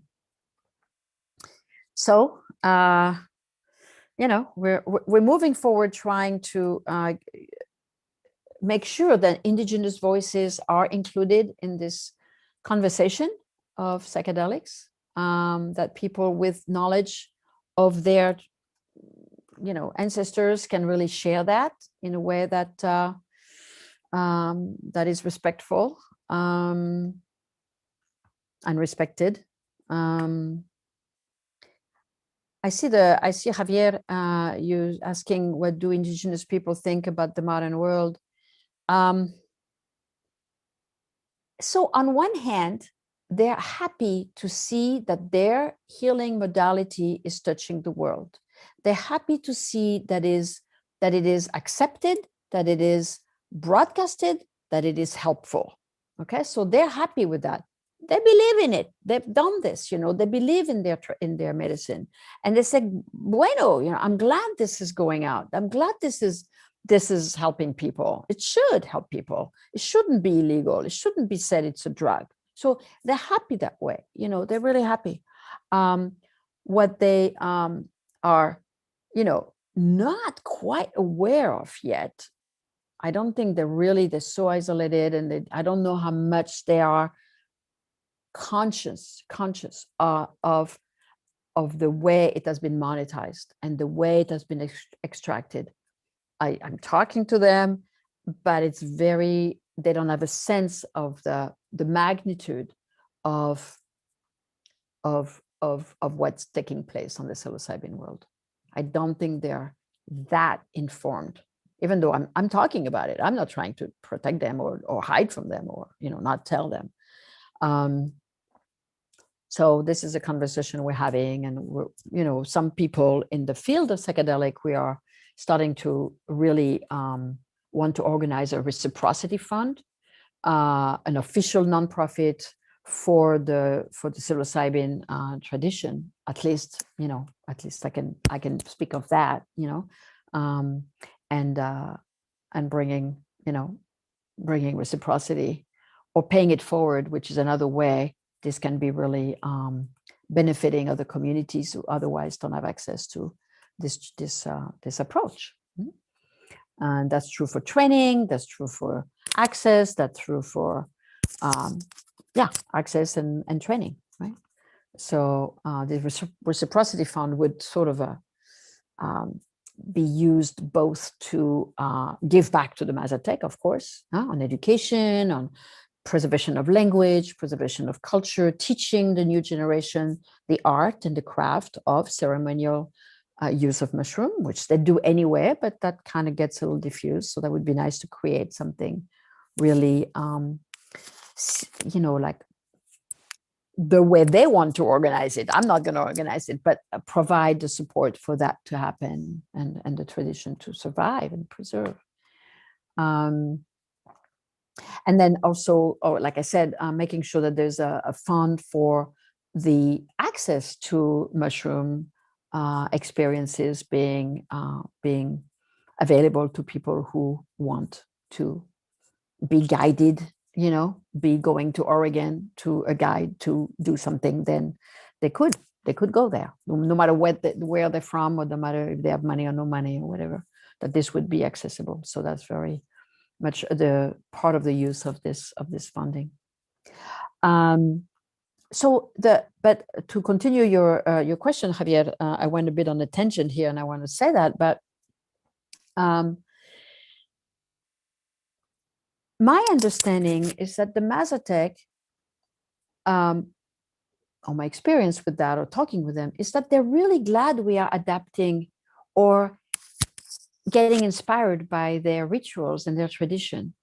moving forward trying to make sure that indigenous voices are included in this conversation of psychedelics, that people with knowledge of their ancestors can really share that in a way that that is respectful and respected. I see Javier, you asking, what do indigenous people think about the modern world? So on one hand, they're happy to see that their healing modality is touching the world. They're happy to see that it is accepted, that it is broadcasted, that it is helpful. Okay, so they're happy with that. They believe in it. They've done this, they believe in their medicine. And they say, bueno, I'm glad this is going out. I'm glad this is helping people. It should help people. It shouldn't be illegal. It shouldn't be said it's a drug. So they're happy that way. They're really happy. What they are, not quite aware of yet. I don't think they're so isolated, and I don't know how much they are conscious of of the way it has been monetized and the way it has been extracted. I'm talking to them, but it's very, they don't have a sense of the magnitude of what's taking place on the psilocybin world. I don't think they're that informed, even though I'm talking about it. I'm not trying to protect them or hide from them or, not tell them. So this is a conversation we're having, and we're, some people in the field of psychedelic, we are starting to really want to organize a reciprocity fund, an official nonprofit for the psilocybin tradition. At least I can speak of that, and bringing reciprocity or paying it forward, which is another way this can be really benefiting other communities who otherwise don't have access to this approach. And that's true for training, that's true for access, that's true for access and training, right? So the reciprocity fund would sort of be used both to give back to the Mesotec, of course, on education, on preservation of language, preservation of culture, teaching the new generation the art and the craft of ceremonial use of mushroom, which they do anyway, but that kind of gets a little diffused. So that would be nice to create something really, like the way they want to organize it. I'm not going to organize it, but provide the support for that to happen and the tradition to survive and preserve. And then also, like I said, making sure that there's a fund for the access to mushroom experiences being available to people who want to be guided, be going to Oregon to a guide to do something. Then they could go there, no matter where they're from, or no matter if they have money or no money or whatever, that this would be accessible. So that's very much the part of the use of this funding. But to continue your question, Javier, I went a bit on a tangent here, and I want to say that, but my understanding is that the Mesotec, or my experience with that, or talking with them, is that they're really glad we are adapting or getting inspired by their rituals and their tradition.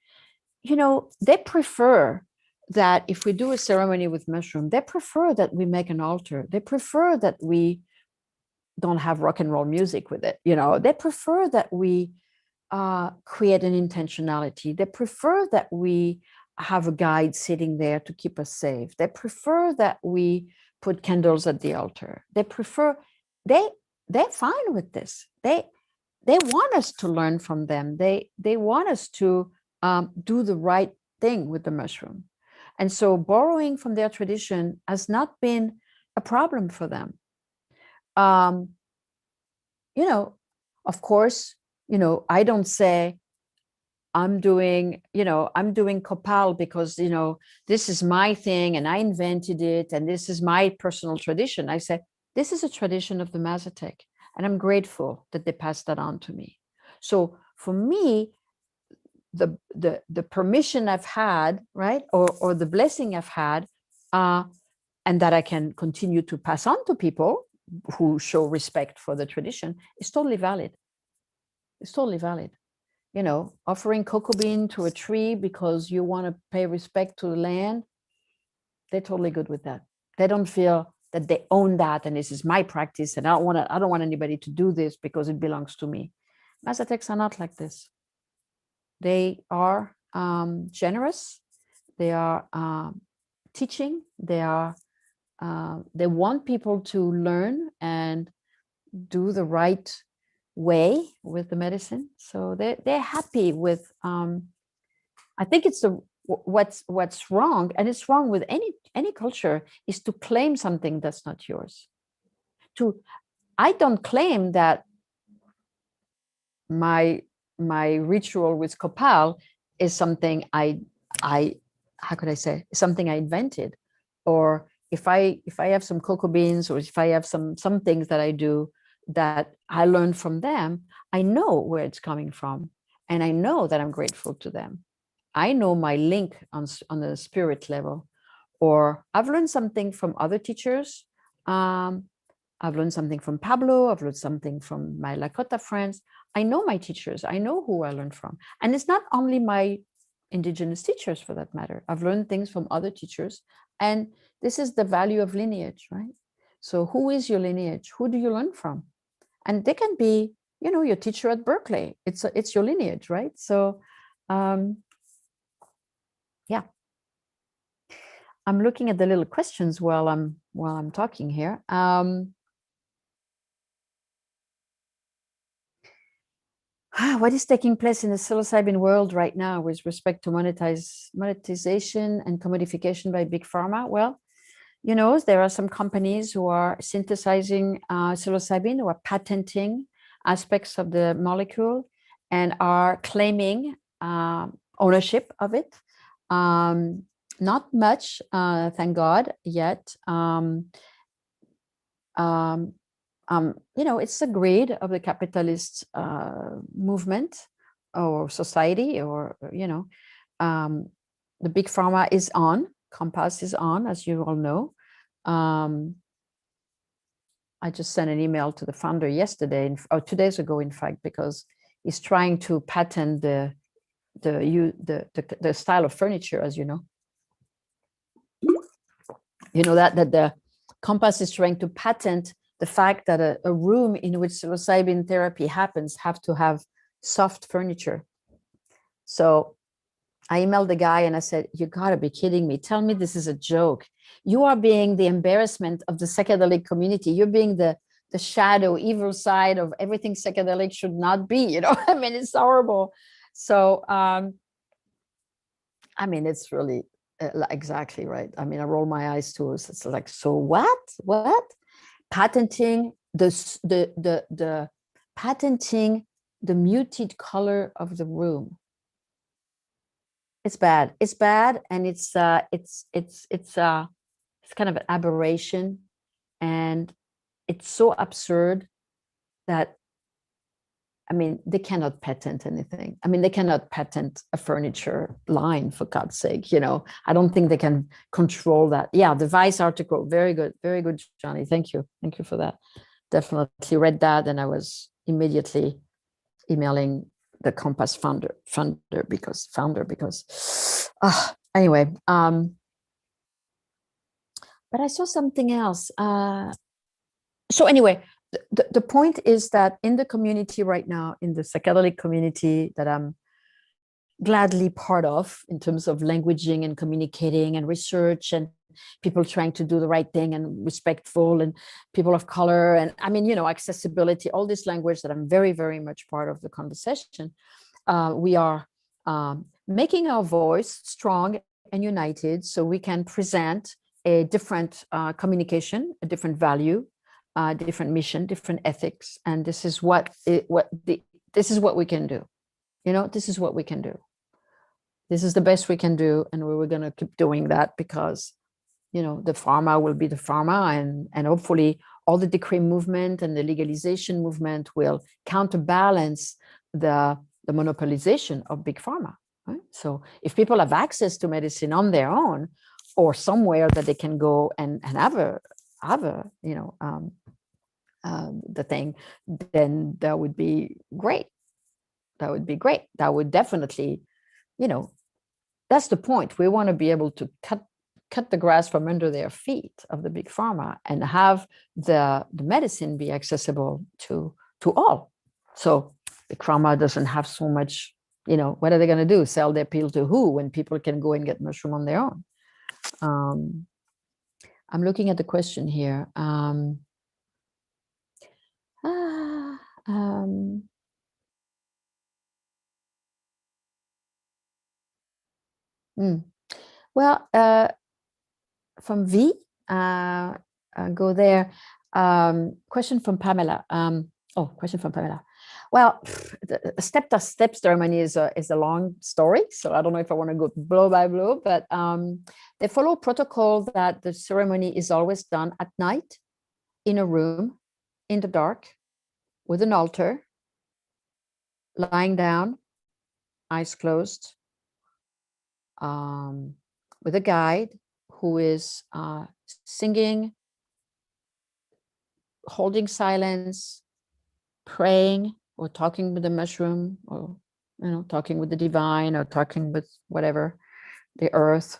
They prefer that if we do a ceremony with mushroom, they prefer that we make an altar. They prefer that we don't have rock and roll music with it. They prefer that we create an intentionality. They prefer that we have a guide sitting there to keep us safe. They prefer that we put candles at the altar. They're fine with this. They want us to learn from them. They want us to do the right thing with the mushroom. And so borrowing from their tradition has not been a problem for them. Of course, I don't say I'm doing Copal because, this is my thing and I invented it and this is my personal tradition. I say, this is a tradition of the Mesotec. And I'm grateful that they passed that on to me. So for me, the permission I've had, right, or the blessing I've had, and that I can continue to pass on to people who show respect for the tradition, is totally valid. It's totally valid. Offering cocoa bean to a tree because you want to pay respect to the land, they're totally good with that. They don't feel that they own that and this is my practice and I don't want anybody to do this because it belongs to me. Mesotecs are not like this. They are generous. They are teaching. They want people to learn and do the right way with the medicine. So they're happy with. I think it's what's wrong, and it's wrong with any culture, is to claim something that's not yours. I don't claim that my ritual with Copal is something I how could I say, something I invented, or if I have some cocoa beans, or if I have some things that I do that I learned from them, I know where it's coming from, and I know that I'm grateful to them. I know my link on the spirit level. Or I've learned something from other teachers. I've learned something from Pablo. I've learned something from my Lakota friends. I know my teachers. I know who I learned from. And it's not only my Indigenous teachers, for that matter. I've learned things from other teachers. And this is the value of lineage, right? So who is your lineage? Who do you learn from? And they can be, your teacher at Berkeley. It's your lineage, right? So yeah. I'm looking at the little questions while I'm talking here. What is taking place in the psilocybin world right now with respect to monetization and commodification by big pharma? Well, there are some companies who are synthesizing psilocybin, who are patenting aspects of the molecule and are claiming ownership of it. Not much, thank God, yet. It's a greed of the capitalist movement or society, or, the big pharma is on, Compass is on, as you all know. I just sent an email to the founder yesterday, or 2 days ago, in fact, because he's trying to patent the style of furniture, as you know. That the Compass is trying to patent the fact that a room in which psilocybin therapy happens have to have soft furniture. So I emailed the guy and I said, you gotta be kidding me. Tell me this is a joke. You are being the embarrassment of the psychedelic community. You're being the shadow, evil side of everything psychedelic should not be, I mean, it's horrible. So, it's really exactly right. I mean, I roll my eyes too. It's like, so what? Patenting the patenting the muted color of the room. It's bad. It's bad, and it's kind of an aberration, and it's so absurd that, they cannot patent anything. They cannot patent a furniture line, for God's sake. I don't think they can control that. Yeah, the Vice article, very good, Johnny. Thank you for that. Definitely read that, and I was immediately emailing the Compass founder because anyway. But I saw something else. So anyway, the point is that in the community right now, in the psychedelic community that I'm gladly part of, in terms of languaging and communicating and research and people trying to do the right thing and respectful, and people of color, and accessibility, all this language that I'm very, very much part of the conversation. We are making our voice strong and united so we can present a different communication, a different value, different mission, different ethics. And this is what we can do. This is what we can do. This is the best we can do, and we were going to keep doing that because, the pharma will be the pharma, and hopefully all the decree movement and the legalization movement will counterbalance the monopolization of big pharma. Right? So if people have access to medicine on their own, or somewhere that they can go and have the thing, then that would be great. That would be great. That would definitely, that's the point. We want to be able to cut the grass from under their feet of the big pharma and have the medicine be accessible to all. So big pharma doesn't have so much, what are they going to do? Sell their pill to who when people can go and get mushroom on their own? I'm looking at the question here. Well, from V, go there. Question from Pamela. Question from Pamela. Well, the step ceremony is a long story, so I don't know if I want to go blow by blow, but they follow protocol that the ceremony is always done at night in a room in the dark with an altar, lying down, eyes closed, with a guide who is singing, holding silence, praying, or talking with the mushroom, or talking with the divine, or talking with whatever, the earth.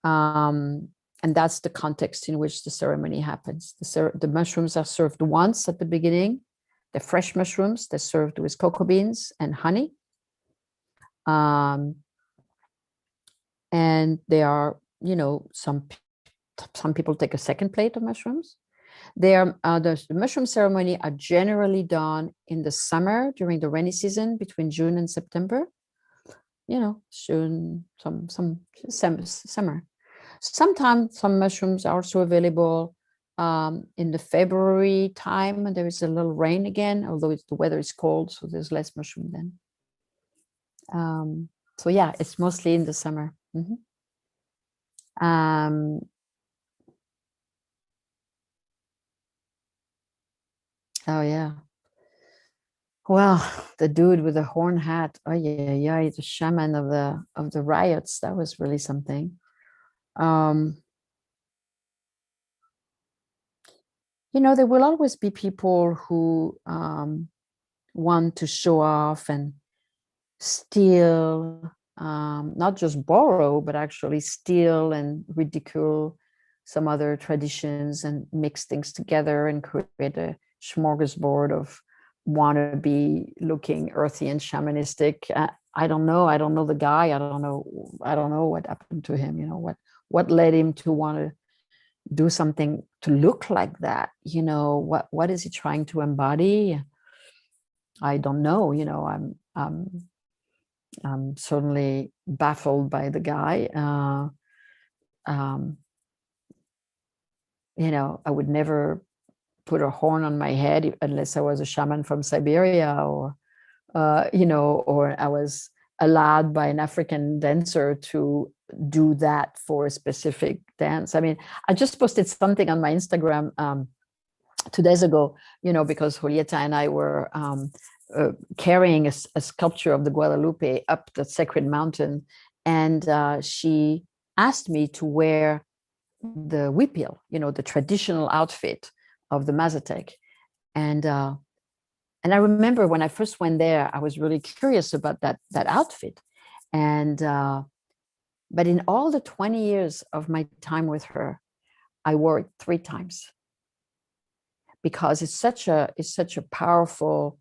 And that's the context in which the ceremony happens. The mushrooms are served once at the beginning. The fresh mushrooms, they're served with cocoa beans and honey. And they are, some people take a second plate of mushrooms. The mushroom ceremony are generally done in the summer during the rainy season between June and September. June, some summer. Sometimes some mushrooms are also available in the February time, and there is a little rain again, although the weather is cold, so there's less mushroom then. So yeah, it's mostly in the summer. Mm-hmm. Oh yeah. Well, the dude with the horn hat. Oh yeah, the shaman of the riots. That was really something. There will always be people who want to show off and steal, not just borrow, but actually steal and ridicule some other traditions and mix things together and create a smorgasbord of wannabe looking earthy and shamanistic. I don't know. I don't know the guy. I don't know what happened to him. What led him to want to do something to look like that. What is he trying to embody? I don't know. I'm certainly baffled by the guy. I would never put a horn on my head unless I was a shaman from Siberia, or I was allowed by an African dancer to do that for a specific dance. I mean, I just posted something on my Instagram 2 days ago, because Julieta and I were carrying a sculpture of the Guadalupe up the sacred mountain, and she asked me to wear the huipil, the traditional outfit of the Mesotec. And I remember when I first went there, I was really curious about that outfit. And but in all the 20 years of my time with her, I wore it 3 times, because it's such a powerful,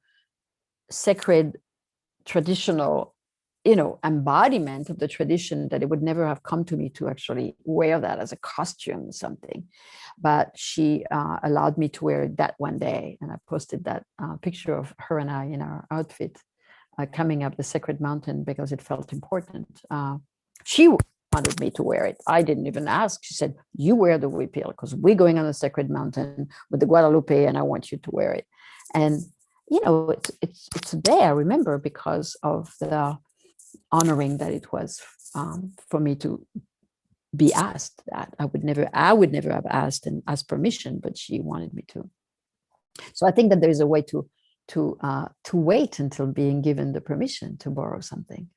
sacred, traditional, embodiment of the tradition, that it would never have come to me to actually wear that as a costume or something. But she allowed me to wear it that one day, and I posted that picture of her and I in our outfit coming up the sacred mountain, because it felt important. She wanted me to wear it. I didn't even ask. She said, "You wear the huipil because we're going on the sacred mountain with the Guadalupe, and I want you to wear it." And it's a day I remember because of the honoring that it was for me to be asked that. I would never have asked and asked permission, but she wanted me to. So I think that there is a way to wait until being given the permission to borrow something.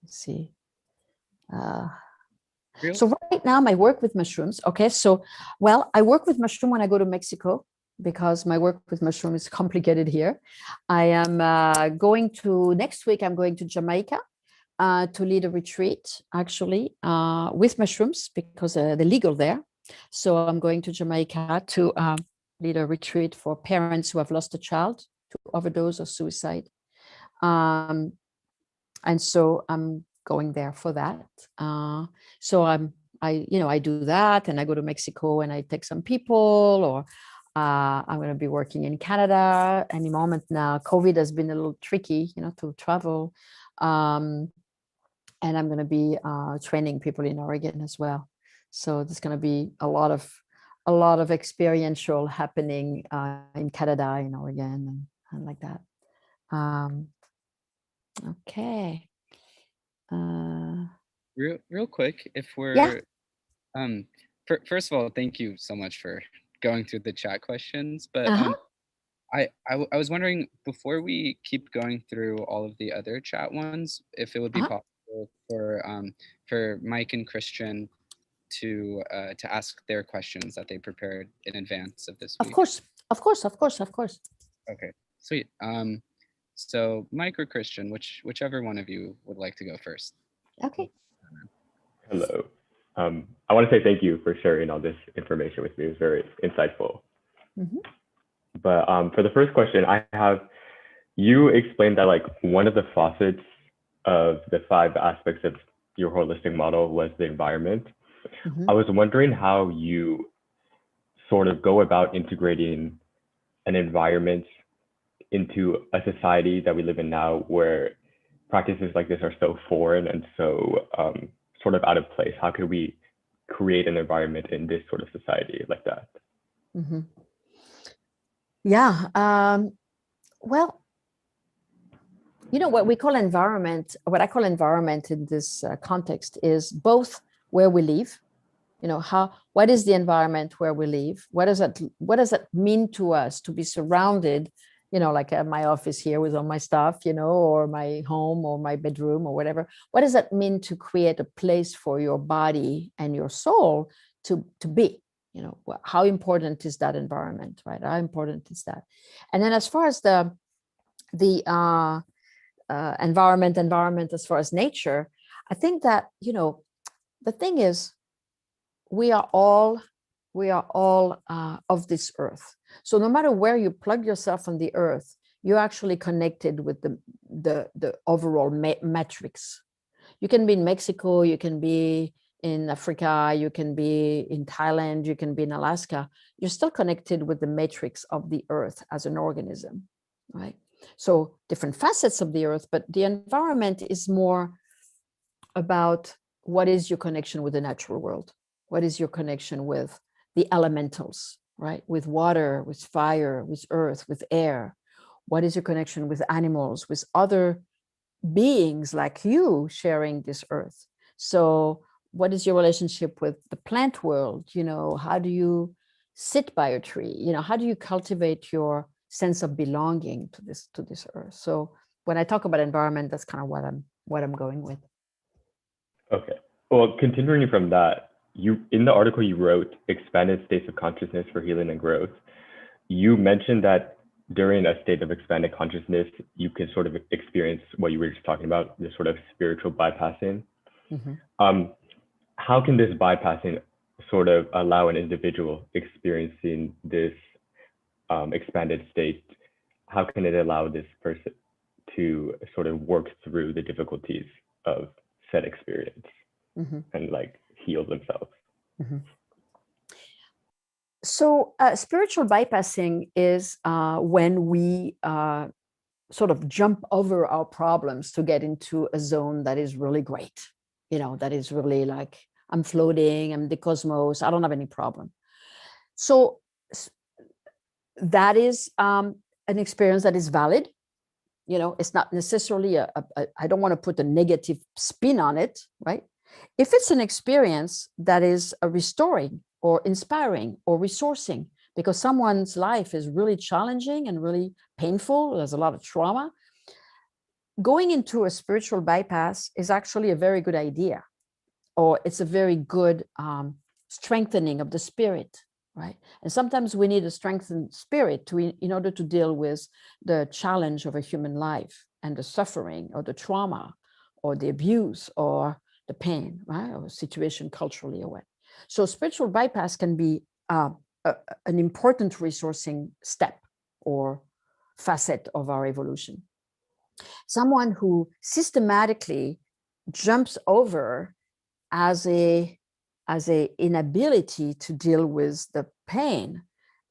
Let's see. So right now, my work with mushrooms. Okay, so I work with mushroom when I go to Mexico, because my work with mushroom is complicated here. I am going to next week. I'm going to Jamaica to lead a retreat, actually, with mushrooms, because they're legal there. So I'm going to Jamaica to lead a retreat for parents who have lost a child to overdose or suicide. And so I'm going there for that. So I do that, and I go to Mexico and I take some people, or I'm going to be working in Canada any moment now. COVID has been a little tricky, to travel. and I'm going to be training people in Oregon as well. So there's going to be a lot of experiential happening in Canada, in Oregon, and like that. Okay. Real quick, if Yeah. we're first of all, thank you so much for going through the chat questions. But Uh-huh. I was wondering, before we keep going through all of the other chat ones, if it would be Uh-huh. possible for Mike and Christian to ask their questions that they prepared in advance of this Of week. course. Of course. Of course. Of course. Okay, sweet. So Mike or Christian, whichever one of you would like to go first. Okay. Hello. I want to say thank you for sharing all this information with me. It was very insightful. Mm-hmm. But for the first question, I have, you explained that like one of the facets of the 5 aspects of your holistic model was the environment. Mm-hmm. I was wondering how you sort of go about integrating an environment into a society that we live in now where practices like this are so foreign and so sort of out of place. How could we create an environment in this sort of society like that? Mm-hmm. Yeah. Well, what we call environment, what I call environment in this context is both where we live. What is the environment where we live? What does that mean to us to be surrounded, like at my office here with all my stuff, or my home or my bedroom or whatever? What does that mean to create a place for your body and your soul to be? How important is that environment, right? How important is that? And then as far as the environment as far as nature, I think that, the thing is, we are all of this earth. So no matter where you plug yourself on the earth, you're actually connected with the overall matrix. You can be in Mexico, you can be in Africa, you can be in Thailand, you can be in Alaska. You're still connected with the matrix of the earth as an organism, right? So different facets of the earth, but the environment is more about what is your connection with the natural world? What is your connection with the elementals, right? With water, with fire, with earth, with air. What is your connection with animals, with other beings like you sharing this earth? So what is your relationship with the plant world? How do you sit by a tree? How do you cultivate your sense of belonging to this earth? So when I talk about environment, that's kind of what I'm going with. Okay. Well, continuing from that, you in the article you wrote, Expanded States of Consciousness for Healing and Growth, you mentioned that during a state of expanded consciousness, you can sort of experience what you were just talking about, this sort of spiritual bypassing. Mm-hmm. How can this bypassing sort of allow an individual experiencing this expanded state? How can it allow this person to sort of work through the difficulties of said experience and like heal themselves? So spiritual bypassing is when we sort of jump over our problems to get into a zone that is really great, that is really like, I'm floating, I'm the cosmos, I don't have any problem. So that is an experience that is valid. It's not necessarily I don't want to put a negative spin on it, right? If it's an experience that is restoring or inspiring or resourcing, because someone's life is really challenging and really painful, there's a lot of trauma, going into a spiritual bypass is actually a very good idea, or it's a very good strengthening of the spirit, right? And sometimes we need a strengthened spirit in order to deal with the challenge of a human life and the suffering or the trauma or the abuse or the pain, right? Or situation culturally or what. So spiritual bypass can be an important resourcing step or facet of our evolution. Someone who systematically jumps over as a inability to deal with the pain.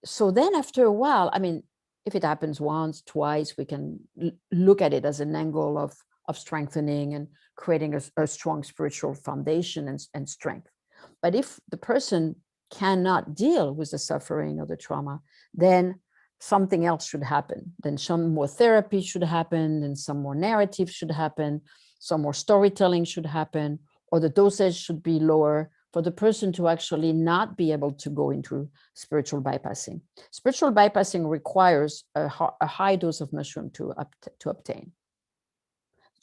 So then after a while, I mean, if it happens once, twice, we can look at it as an angle of of strengthening and creating a strong spiritual foundation and strength. But if the person cannot deal with the suffering or the trauma, then something else should happen. Then some more therapy should happen, and some more narrative should happen, some more storytelling should happen, or the dosage should be lower for the person to actually not be able to go into spiritual bypassing. Spiritual bypassing requires a high dose of mushroom to obtain.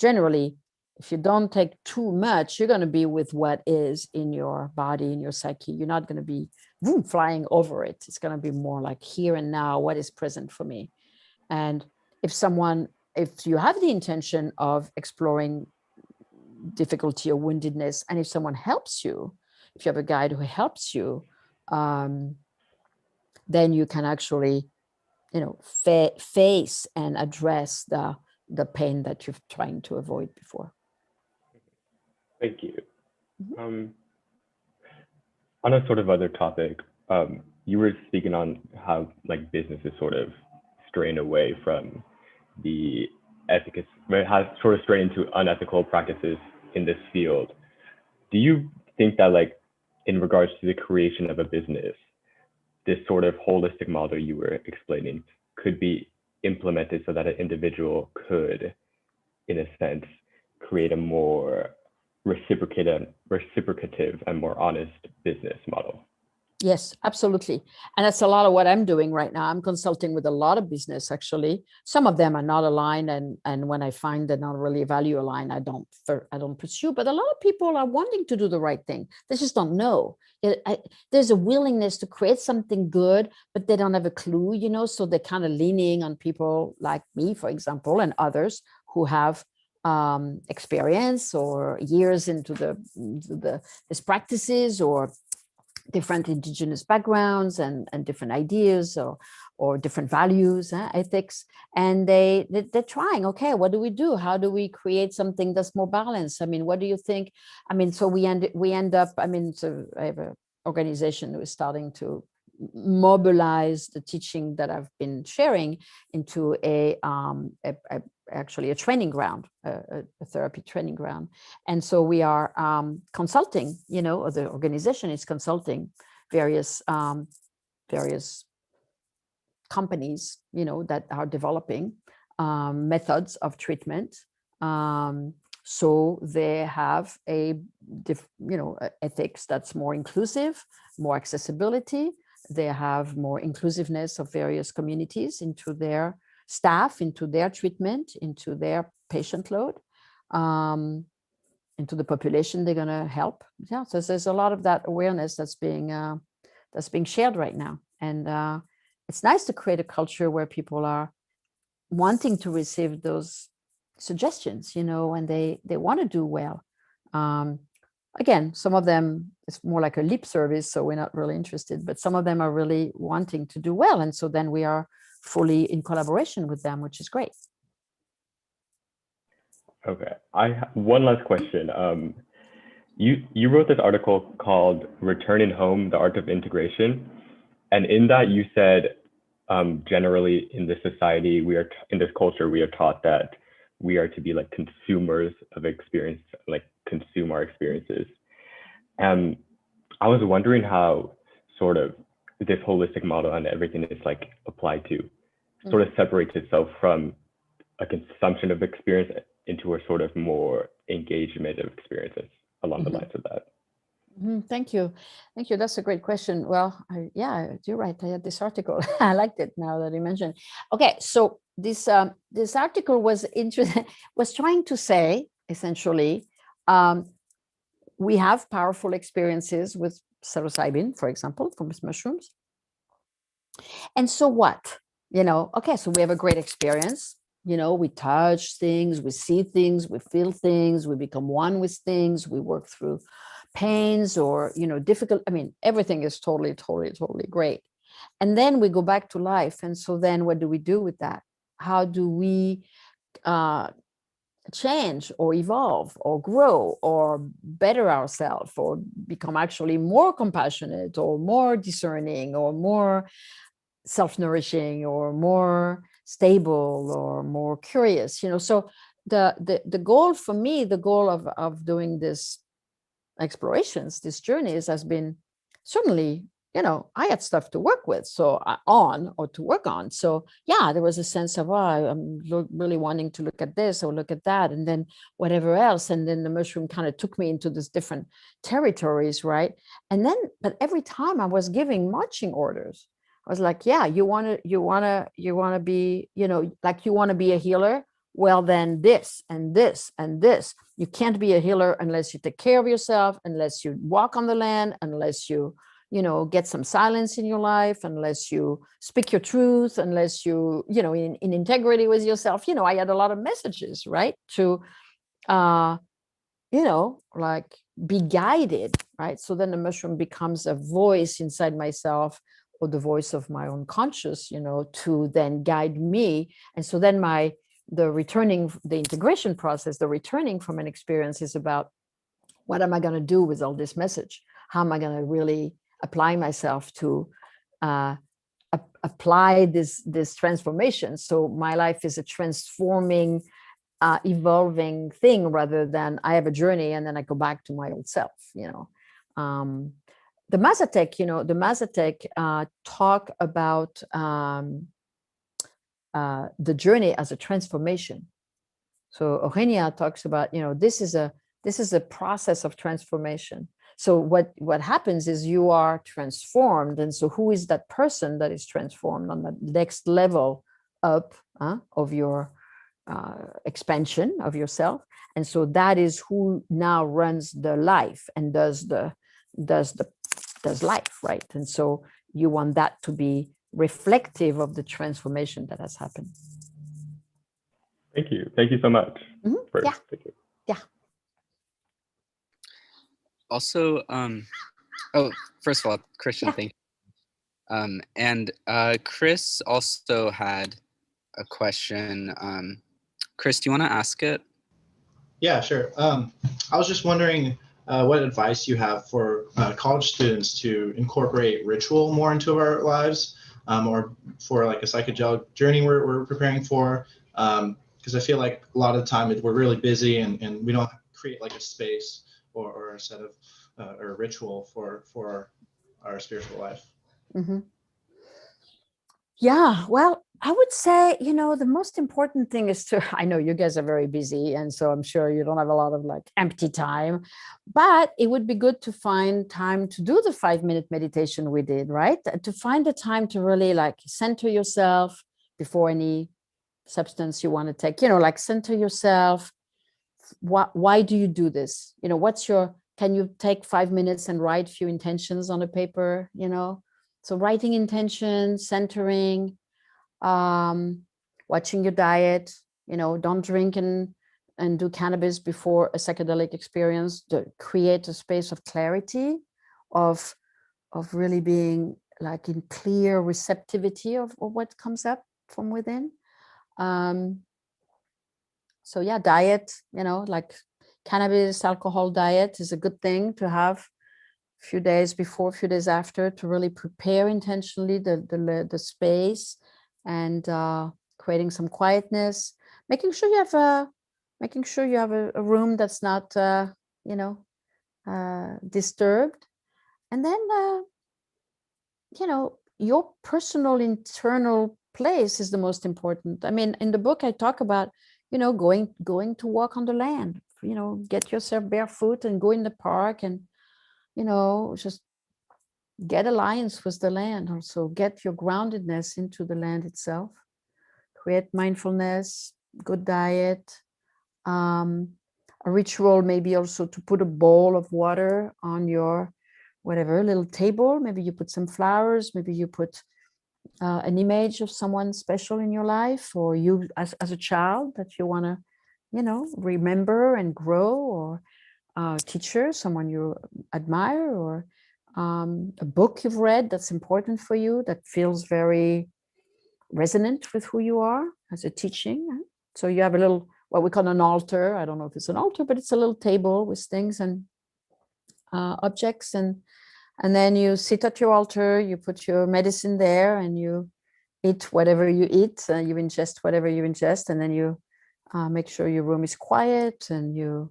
Generally, if you don't take too much, you're going to be with what is in your body, in your psyche. You're not going to be flying over it. It's going to be more like here and now, what is present for me. And if you have the intention of exploring difficulty or woundedness, and if someone helps you, if you have a guide who helps you, then you can actually, face and address the pain that you're trying to avoid before. Thank you. On a sort of other topic, you were speaking on how like business is sort of straying away from the ethics, it has sort of strayed into unethical practices in this field. Do you think that like in regards to the creation of a business, this sort of holistic model you were explaining could be implemented so that an individual could, in a sense, create a more reciprocative and more honest business model? Yes, absolutely. And that's a lot of what I'm doing right now. I'm consulting with a lot of business, actually. Some of them are not aligned. And when I find they're not really value aligned, I don't pursue. But a lot of people are wanting to do the right thing. They just don't know. There's a willingness to create something good, but they don't have a clue, so they're kind of leaning on people like me, for example, and others who have experience or years into these practices, or different indigenous backgrounds and different ideas or different values, ethics, and they're trying. Okay, what do we do? How do we create something that's more balanced? I mean, what do you think? I mean, so we end up. I mean, so I have an organization who is starting to mobilize the teaching that I've been sharing into actually a training ground, a therapy training ground. And so we are consulting, or the organization is consulting various companies, that are developing methods of treatment. So they have ethics that's more inclusive, more accessibility. They have more inclusiveness of various communities into their staff, into their treatment, into their patient load, into the population they're going to help. Yeah, so there's a lot of that awareness that's being shared right now, and it's nice to create a culture where people are wanting to receive those suggestions, and they want to do well. Again, some of them, it's more like a lip service, so we're not really interested, but some of them are really wanting to do well. And so then we are fully in collaboration with them, which is great. Okay, one last question. You wrote this article called Returning Home, the Art of Integration. And in that you said, generally in this society, in this culture, we are taught that we are to be like consumers of experience, like consume our experiences. And I was wondering how sort of this holistic model and everything is like applied to sort of separates itself from a consumption of experience into a sort of more engagement of experiences along the lines of that. Thank you. That's a great question. Well, you're right. I had this article. I liked it now that you mentioned. Okay, so this article was trying to say essentially, we have powerful experiences with psilocybin, for example, from mushrooms. And so what? Okay, so we have a great experience. We touch things, we see things, we feel things, we become one with things, we work through pains or, difficult. I mean, everything is totally, totally, totally great. And then we go back to life. And so then what do we do with that? How do we change or evolve or grow or better ourselves or become actually more compassionate or more discerning or more self-nourishing or more stable or more curious? So the goal for me, the goal of doing this explorations, these journeys, has been certainly, I had stuff to work with, to work on. So yeah, there was a sense of, I'm really wanting to look at this or look at that, and then whatever else. And then the mushroom kind of took me into these different territories, right? But every time I was giving marching orders. I was like, yeah, you want to be, like you want to be a healer. Well, then this and this and this. You can't be a healer unless you take care of yourself, unless you walk on the land, unless you, get some silence in your life, unless you speak your truth, unless you, in integrity with yourself. I had a lot of messages, right? To, like be guided, right? So then the mushroom becomes a voice inside myself, or the voice of my own conscious, to then guide me. And so then the integration process, the returning from an experience is about, what am I going to do with all this message? How am I going to really apply myself to apply this transformation? So my life is a transforming, evolving thing, rather than I have a journey and then I go back to my old self. The Mesotec, talk about the journey as a transformation. So Eugenia talks about, this is a process of transformation. So what happens is you are transformed, and so who is that person that is transformed on the next level up of your expansion of yourself? And so that is who now runs the life and does life, right? And so you want that to be reflective of the transformation that has happened. Thank you. Thank you so much. Yeah. Thank you. Yeah. Also, first of all, Christian, thank you. And Chris also had a question. Chris, do you want to ask it? Yeah, sure. I was just wondering what advice you have for college students to incorporate ritual more into our lives, or for like a psychedelic journey we're preparing for. Because I feel like a lot of the time we're really busy and we don't create like a space or a set of or a ritual for our spiritual life. Mm-hmm. Yeah, well, I would say, the most important thing is I know you guys are very busy, and so I'm sure you don't have a lot of like empty time, but it would be good to find time to do the 5-minute meditation we did, right? To find the time to really like center yourself before any substance you want to take, like center yourself. Why do you do this? Can you take 5 minutes and write a few intentions on a paper, So writing intentions, centering, watching your diet, don't drink and do cannabis before a psychedelic experience, to create a space of clarity, of really being like in clear receptivity of what comes up from within. So yeah, diet, like cannabis, alcohol diet is a good thing to have a few days before, a few days after, to really prepare intentionally the space, and creating some quietness, making sure you have a room that's not disturbed, and then your personal internal place is the most important. I mean, in the book I talk about going to walk on the land, get yourself barefoot and go in the park, and just get alliance with the land. Also get your groundedness into the land itself, create mindfulness, good diet, a ritual, maybe also to put a bowl of water on your whatever little table. Maybe you put some flowers, maybe you put an image of someone special in your life, or you as a child that you want to remember and grow, or a teacher, someone you admire, or a book you've read that's important for you, that feels very resonant with who you are as a teaching. So you have a little, what we call an altar. I don't know if it's an altar, but it's a little table with things and objects, and then you sit at your altar, you put your medicine there, and you eat whatever you eat, you ingest whatever you ingest, and then you Make sure your room is quiet and you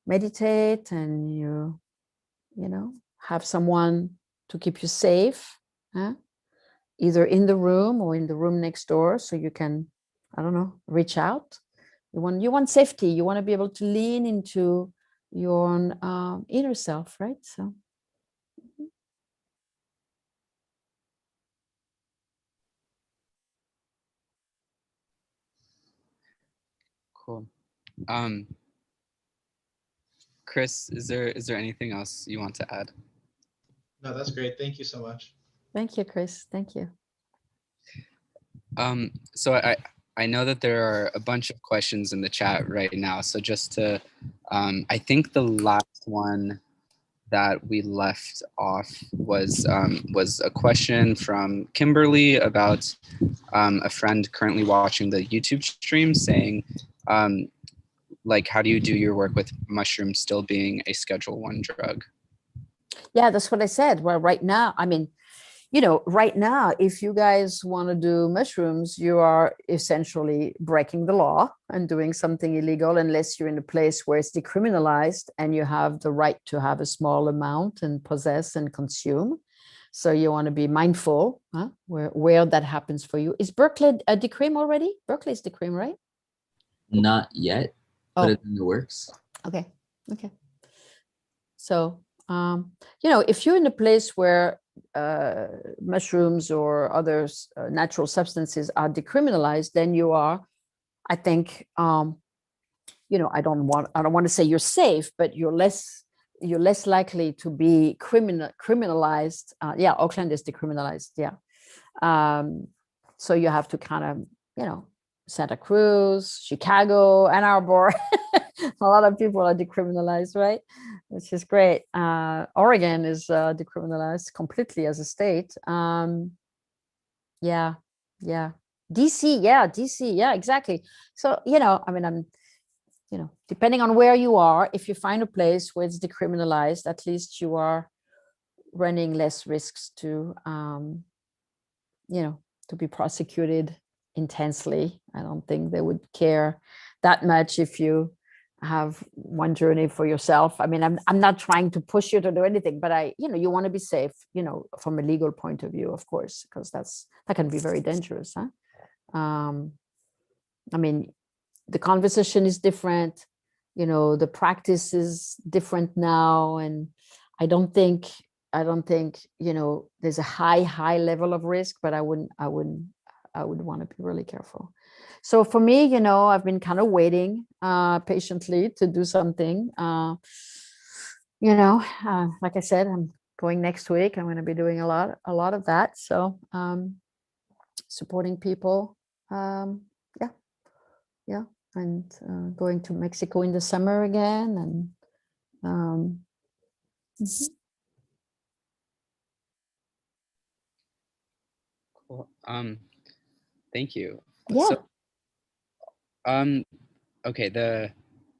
meditate and you know, have someone to keep you safe, either in the room or in the room next door, so you can, I don't know, reach out. You want safety. You want to be able to lean into your own inner self, right? So. Cool. Chris, is there anything else you want to add? No, that's great. Thank you so much. Thank you, Chris. Thank you. So I know that there are a bunch of questions in the chat right now. So just to, I think the last one that we left off was a question from Kimberly about a friend currently watching the YouTube stream saying, like, how do you do your work with mushrooms still being a Schedule I drug? Yeah, that's what I said. Well, right now, I mean, you know, right now, if you guys want to do mushrooms, you are essentially breaking the law and doing something illegal, unless you're in a place where it's decriminalized and you have the right to have a small amount and possess and consume. So you want to be mindful where that happens for you. Is Berkeley a decrim already? Berkeley is decrim, right? Not yet, but it's in the works. Okay. So, you know, if you're in a place where mushrooms or other natural substances are decriminalized, then you are, I think, you know, I don't want to say you're safe, but you're less likely to be criminalized. Yeah, Oakland is decriminalized. Yeah. So you have to kind of, you know, Santa Cruz, Chicago, Ann Arbor. A lot of people are decriminalized, right? Which is great. Oregon is decriminalized completely as a state. Yeah. DC, yeah, exactly. So, you know, I mean, you know, depending on where you are, if you find a place where it's decriminalized, at least you are running less risks to, you know, to be prosecuted intensely. I don't think they would care that much if you have one journey for yourself. I mean, I'm not trying to push you to do anything, but you know, you want to be safe, you know, from a legal point of view, of course, because that can be very dangerous. I mean, the conversation is different, you know, the practice is different now, and I don't think, you know, there's a high level of risk, but I would want to be really careful. So for me, you know, I've been kind of waiting patiently to do something. You know, like I said, I'm going next week. I'm going to be doing a lot of that. So supporting people. Yeah. And going to Mexico in the summer again. And Cool. Thank you. yeah. So, okay,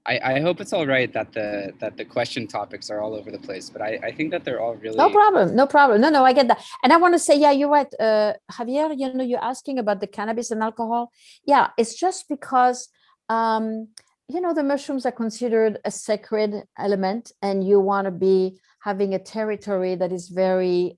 I hope it's all right that the question topics are all over the place, but I think that they're all really... No problem. No, I get that. And I want to say, yeah, you're right. Javier, you know, you're asking about the cannabis and alcohol. Yeah, it's just because, you know, the mushrooms are considered a sacred element, and you want to be having a territory that is very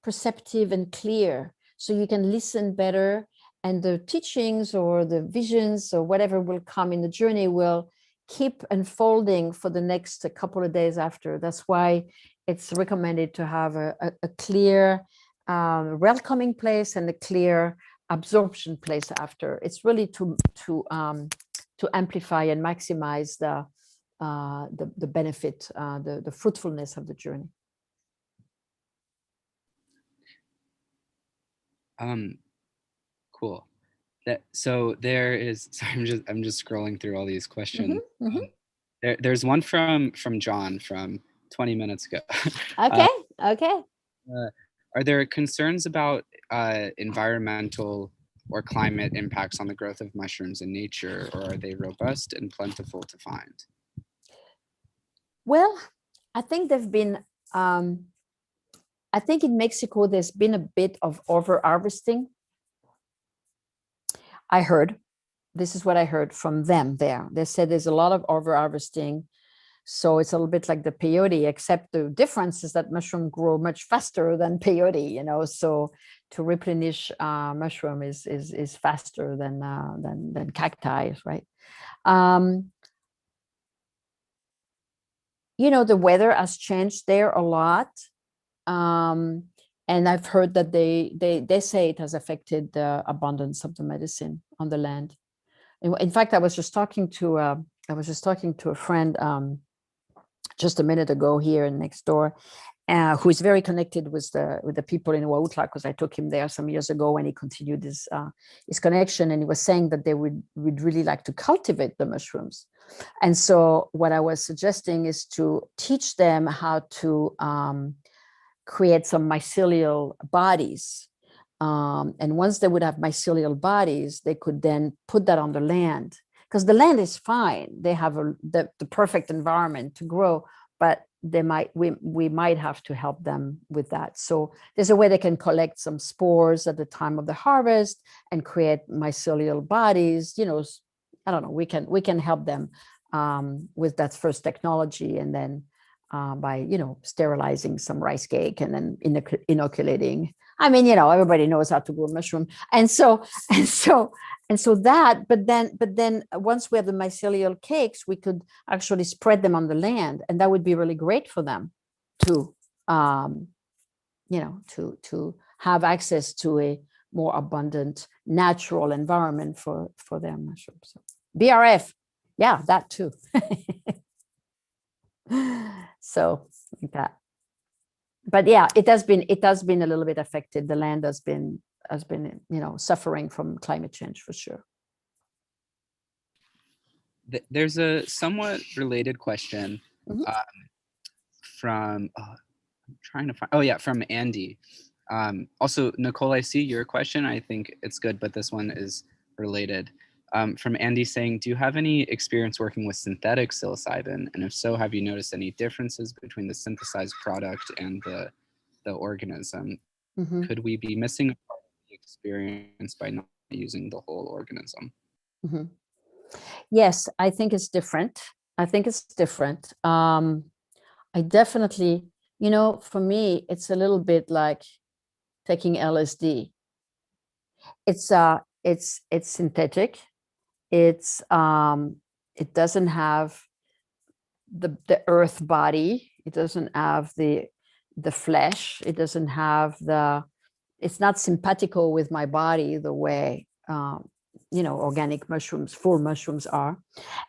perceptive and clear, so you can listen better, and the teachings or the visions or whatever will come in the journey will keep unfolding for the next couple of days after. That's why it's recommended to have a clear welcoming place and a clear absorption place after. It's really to amplify and maximize the benefit, the fruitfulness of the journey. Cool. So there is. Sorry, I'm just scrolling through all these questions. There's one from John from 20 minutes ago. Okay. Are there concerns about environmental or climate impacts on the growth of mushrooms in nature, or are they robust and plentiful to find? Well, I think they've been. I think in Mexico there's been a bit of over harvesting. I heard, this is what I heard from them there. They said there's a lot of over harvesting. So it's a little bit like the peyote, except the difference is that mushroom grow much faster than peyote, you know. So to replenish mushroom is faster than cacti, right? You know, the weather has changed there a lot. And I've heard that they say it has affected the abundance of the medicine on the land. In fact, I was just talking to a friend just a minute ago here next door, who is very connected with the people in Huautla, because I took him there some years ago and he continued his connection, and he was saying that they would really like to cultivate the mushrooms. And so what I was suggesting is to teach them how to create some mycelial bodies. And once they would have mycelial bodies, they could then put that on the land, because the land is fine. They have the perfect environment to grow, but we might have to help them with that. So there's a way they can collect some spores at the time of the harvest and create mycelial bodies. You know, I don't know. We can help them with that first technology, and then by sterilizing some rice cake and then inoculating. I mean, everybody knows how to grow mushroom, and so that. But then once we have the mycelial cakes, we could actually spread them on the land, and that would be really great for them to, to have access to a more abundant natural environment for their mushrooms. So, BRF, yeah, that too. So like that. But yeah, it has been a little bit affected. The land has been suffering from climate change for sure. There's a somewhat related question from I'm trying to find from Andy. Also, Nicole, I see your question. I think it's good, but this one is related. From Andy saying, do you have any experience working with synthetic psilocybin? And if so, have you noticed any differences between the synthesized product and the organism? Mm-hmm. Could we be missing a part of the experience by not using the whole organism? Mm-hmm. Yes, I think it's different. I definitely, for me, it's a little bit like taking LSD. It's synthetic. It doesn't have the earth body. It doesn't have the flesh. It doesn't have it's not simpatico with my body the way organic mushrooms, full mushrooms are.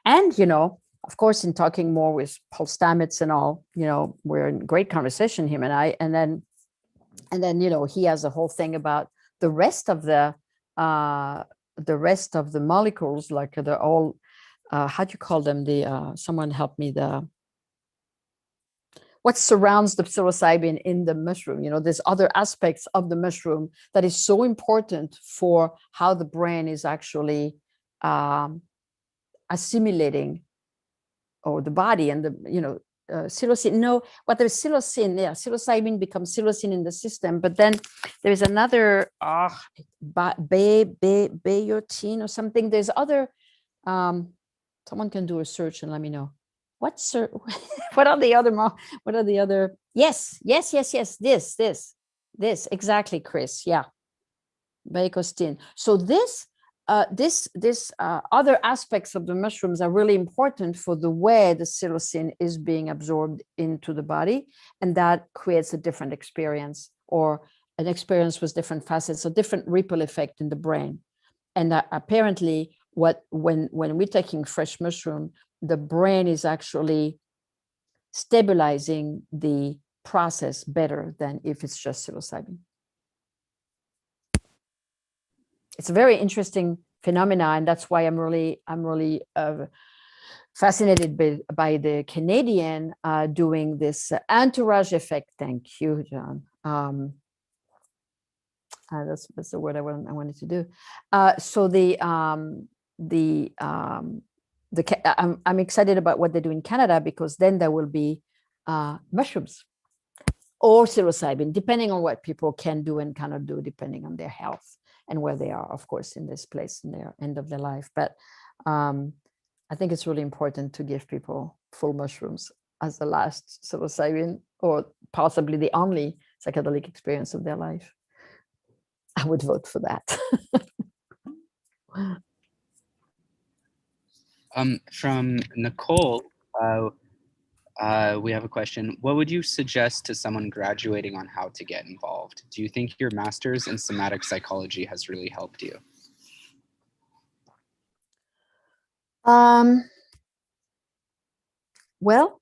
And of course, in talking more with Paul Stamets and all, we're in great conversation, him and I, and then he has a whole thing about the rest of the molecules, like they're all how do you call them, someone help me, what surrounds the psilocybin in the mushroom. There's other aspects of the mushroom that is so important for how the brain is actually assimilating, or the body, and the psilocin. No, what there's psilocin, psilocybin becomes psilocin in the system, but then there's another biotin or something. There's other someone can do a search and let me know. What are the other? Yes. This exactly, Chris. Yeah, Bacostin. So this other aspects of the mushrooms are really important for the way the psilocin is being absorbed into the body, and that creates a different experience, or an experience with different facets, a different ripple effect in the brain. And apparently, when we're taking fresh mushroom, the brain is actually stabilizing the process better than if it's just psilocybin. It's a very interesting phenomenon, and that's why I'm really fascinated by the Canadian doing this entourage effect. Thank you, John. That's the word I wanted to do. So I'm excited about what they do in Canada, because then there will be mushrooms or psilocybin, depending on what people can do and cannot do, depending on their health. and where they are, of course, in this place in their end of their life. But I think it's really important to give people full mushrooms as the last psilocybin, or possibly the only psychedelic experience of their life. I would vote for that. From Nicole, we have a question. What would you suggest to someone graduating on how to get involved? Do you think your master's in somatic psychology has really helped you? Well,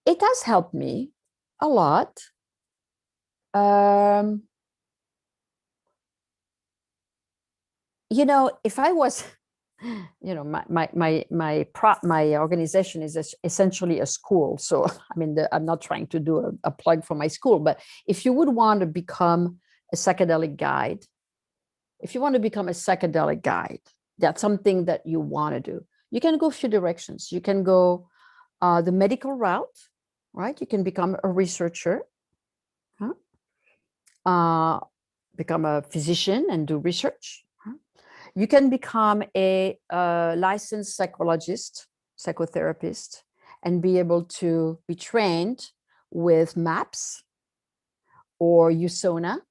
it has helped me a lot. You know, if I was, you know, my organization is essentially a school. So, I mean, I'm not trying to do a plug for my school, but if you would want to become a psychedelic guide, that's something that you want to do. You can go a few directions. You can go the medical route, right? You can become a researcher, become a physician and do research. You can become a licensed psychologist, psychotherapist, and be able to be trained with MAPS or USONA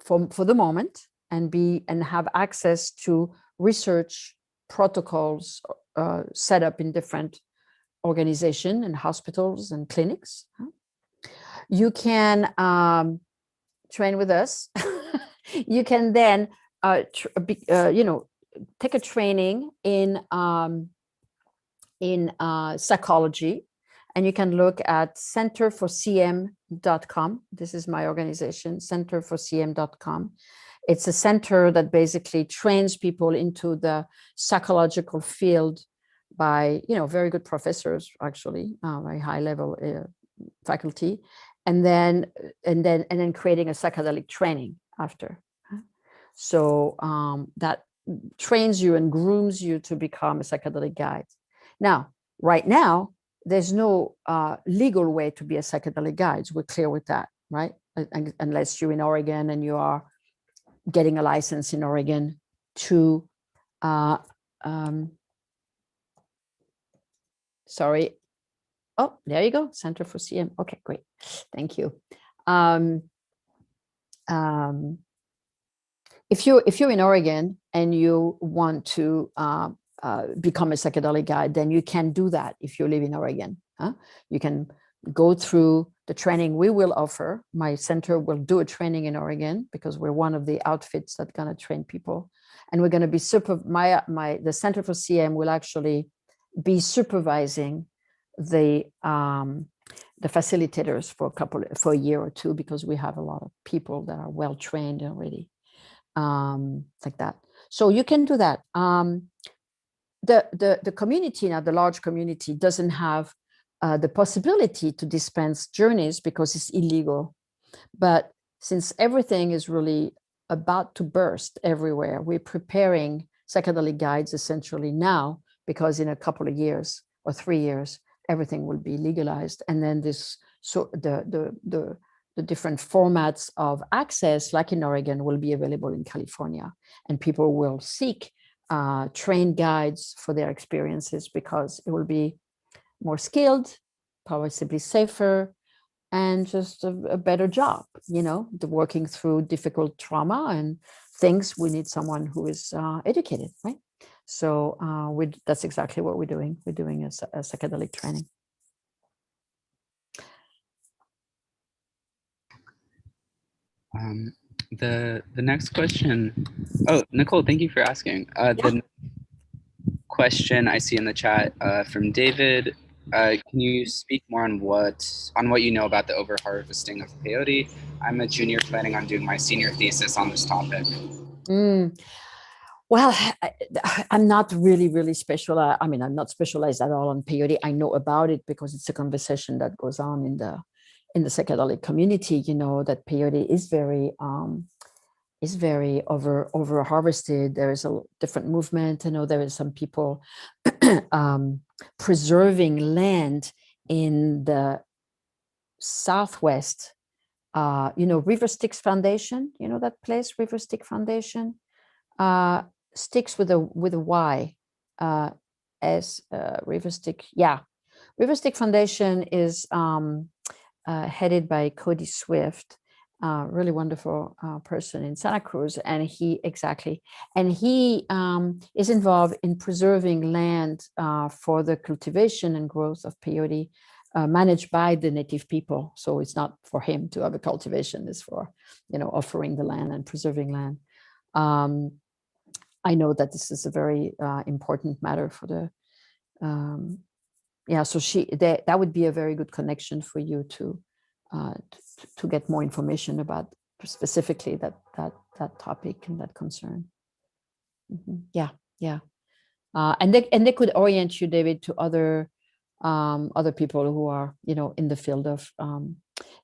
for the moment, and have access to research protocols set up in different organizations and hospitals and clinics. You can train with us. You can then take a training in psychology, and you can look at centerforcm.com. This is my organization, centerforcm.com. It's a center that basically trains people into the psychological field by, very good professors, actually, very high level faculty, and then creating a psychedelic training after. So that trains you and grooms you to become a psychedelic guide. Now, right now, there's no legal way to be a psychedelic guide. We're clear with that, right? Unless you're in Oregon and you are getting a license in Oregon to, sorry. Oh, there you go, Center for CM. Okay, great. Thank you. If you're in Oregon and you want to become a psychedelic guide, then you can do that if you live in Oregon. You can go through the training we will offer. My center will do a training in Oregon because we're one of the outfits that's going to train people, and we're going to be the Center for CM will actually be supervising the facilitators for a year or two, because we have a lot of people that are well trained already. Like that. So you can do that. The community now, the large community, doesn't have the possibility to dispense journeys because it's illegal. But since everything is really about to burst everywhere, we're preparing psychedelic guides essentially now, because in a couple of years or 3 years, everything will be legalized. And then the different formats of access, like in Oregon, will be available in California, and people will seek trained guides for their experiences, because it will be more skilled, possibly safer, and just a better job, the working through difficult trauma and things. We need someone who is educated, right? So that's exactly what we're doing. We're doing a psychedelic training. The next question. Oh, Nicole, thank you for asking. The question I see in the chat from David. Can you speak more on what you know about the overharvesting of peyote? I'm a junior planning on doing my senior thesis on this topic. Well, I'm not really specialized. I mean, I'm not specialized at all on peyote. I know about it because it's a conversation that goes on in the psychedelic community. That peyote is very over harvested. There is a different movement. There is some people preserving land in the southwest River Styx Foundation, that place, River Styx Foundation, Styx with a Y, as River Styx. Yeah, River Styx Foundation is headed by Cody Swift, really wonderful person in Santa Cruz, and he is involved in preserving land for the cultivation and growth of peyote, managed by the native people. So it's not for him to have a cultivation; it's for offering the land and preserving land. I know that this is a very important matter for the. So that would be a very good connection for you to get more information about specifically that topic and that concern. Yeah. And they could orient you, David, to other people who are in the field of.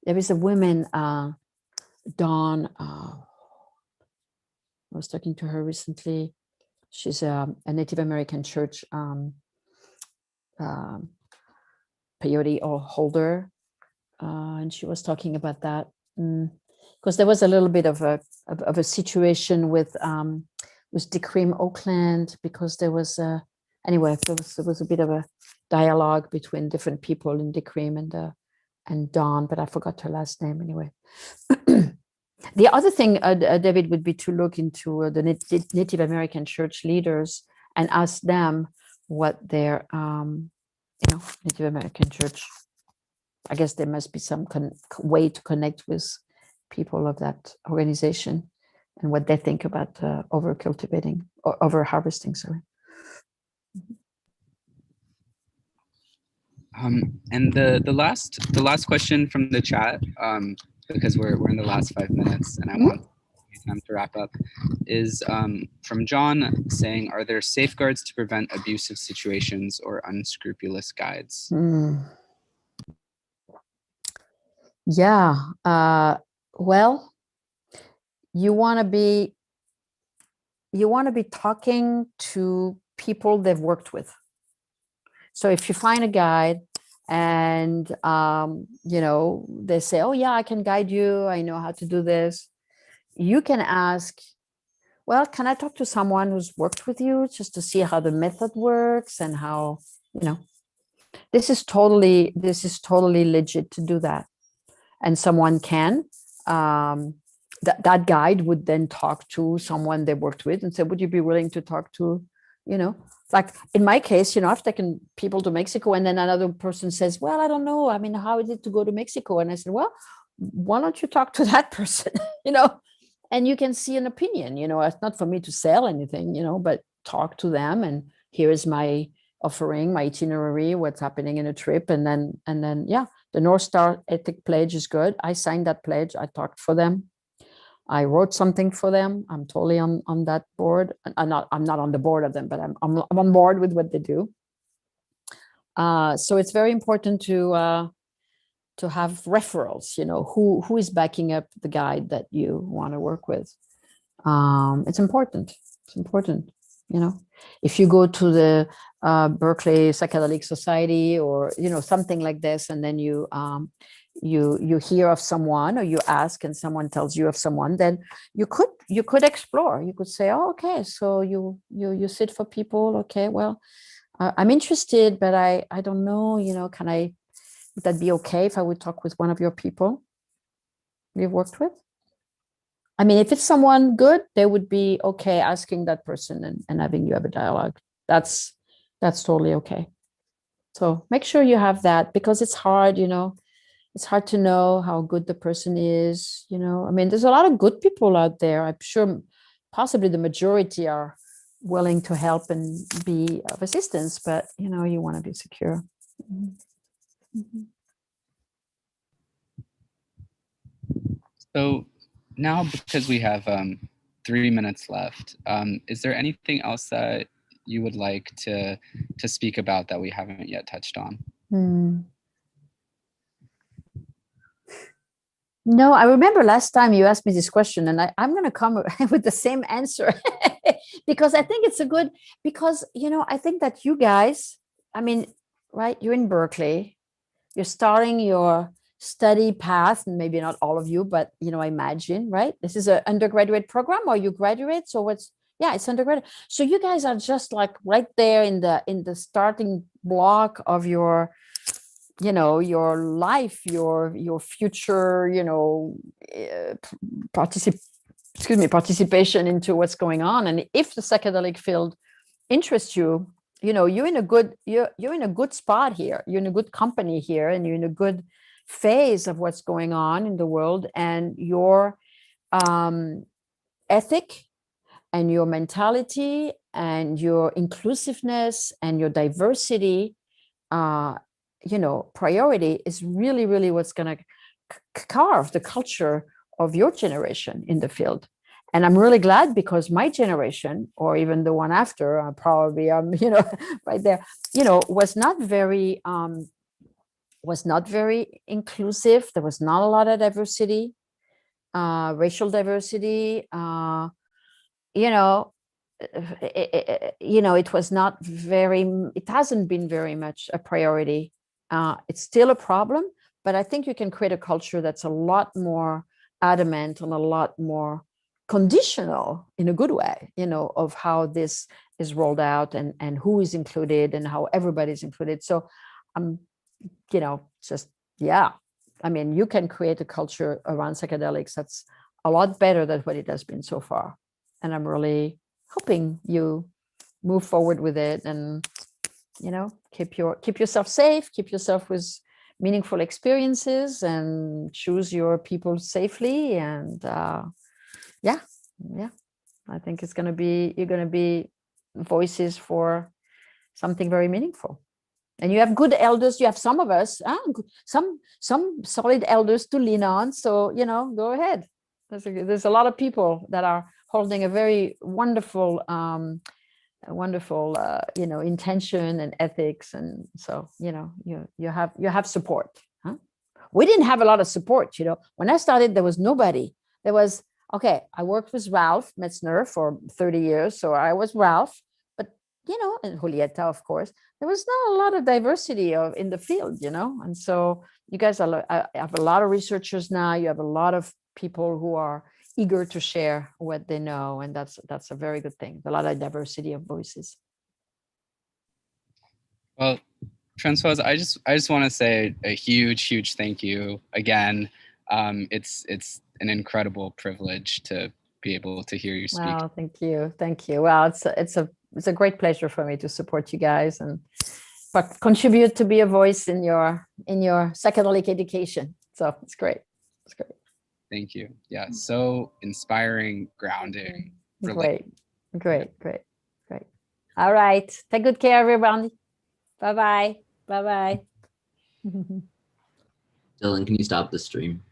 There is a woman, Dawn. I was talking to her recently. She's a Native American church peyote holder, and she was talking about that because there was a little bit of a situation with Decream Oakland, because there was there was a bit of a dialogue between different people in Decream and Dawn, but I forgot her last name anyway. The other thing, David, would be to look into the Native American church leaders and ask them what their Native American church. I guess there must be some way to connect with people of that organization and what they think about over cultivating or over harvesting. Sorry. And the last question from the chat, because we're in the last 5 minutes and I want time to wrap up, is from John saying, are there safeguards to prevent abusive situations or unscrupulous guides? Yeah. Well, you want to be talking to people they've worked with. So if you find a guide and they say, oh yeah, I can guide you, I know how to do this, you can ask, well, can I talk to someone who's worked with you just to see how the method works and how, this is totally legit to do that. And someone can, that guide would then talk to someone they worked with and say, would you be willing to talk to, like in my case, I've taken people to Mexico, and then another person says, well, I don't know. I mean, how is it to go to Mexico? And I said, well, why don't you talk to that person, and you can see an opinion, it's not for me to sell anything, but talk to them. And here is my offering, my itinerary, what's happening in a trip. And then, yeah, the North Star Ethic Pledge is good. I signed that pledge. I talked for them. I wrote something for them. I'm totally on that board. I'm not on the board of them, but I'm on board with what they do. So it's very important to have referrals. Who is backing up the guide that you want to work with. It's important. It's important. If you go to the Berkeley Psychedelic Society or something like this, and then you hear of someone, or you ask and someone tells you of someone, then you could explore. You could say, oh, okay, so you sit for people. Okay, well, I'm interested, but I don't know. Would that be okay if I would talk with one of your people you've worked with? I mean, if it's someone good, they would be okay asking that person and having you have a dialogue. That's totally okay. So make sure you have that, because it's hard, it's hard to know how good the person is. I mean, there's a lot of good people out there. I'm sure possibly the majority are willing to help and be of assistance, but you want to be secure. So now, because we have 3 minutes left, is there anything else that you would like to speak about that we haven't yet touched on? No, I remember last time you asked me this question, and I'm going to come with the same answer because I think it's because I think that you guys, I mean, right, you're in Berkeley, you're starting your study path, and maybe not all of you, but I imagine, right? This is an undergraduate program, or you graduate. So yeah, it's undergraduate. So you guys are just like right there in the starting block of your life, your future, participation into what's going on. And if the psychedelic field interests you, you're in a good spot here. You're in a good company here, and you're in a good phase of what's going on in the world. And your ethic and your mentality and your inclusiveness and your diversity, priority is really, really what's going to carve the culture of your generation in the field. And I'm really glad, because my generation, or even the one after, probably, right there, was not very inclusive. There was not a lot of diversity, racial diversity. It was not very. It hasn't been very much a priority. It's still a problem, but I think you can create a culture that's a lot more adamant and a lot more conditional, in a good way, of how this is rolled out, and who is included, and how everybody's included. So you can create a culture around psychedelics that's a lot better than what it has been so far. And I'm really hoping you move forward with it, and keep yourself safe, keep yourself with meaningful experiences, and choose your people safely. And I think you're going to be voices for something very meaningful. And you have good elders. You have some of us, some solid elders to lean on. So go ahead. There's a lot of people that are holding a very wonderful intention and ethics, and so you have support. We didn't have a lot of support. When I started, there was nobody. There was I worked with Ralph Metzner for 30 years, so I was Ralph, but and Julieta, of course. There was not a lot of diversity in the field, and so you guys I have a lot of researchers now. You have a lot of people who are eager to share what they know, and that's a very good thing. A lot of diversity of voices. Well, Françoise, I just want to say a huge thank you again. It's an incredible privilege to be able to hear you speak. Wow, thank you. Well, it's a great pleasure for me to support you guys and contribute to be a voice in your psychedelic education. So it's great. Thank you. Yeah, so inspiring, grounding. Great. All right. Take good care, everybody. Bye-bye. Dylan, can you stop the stream?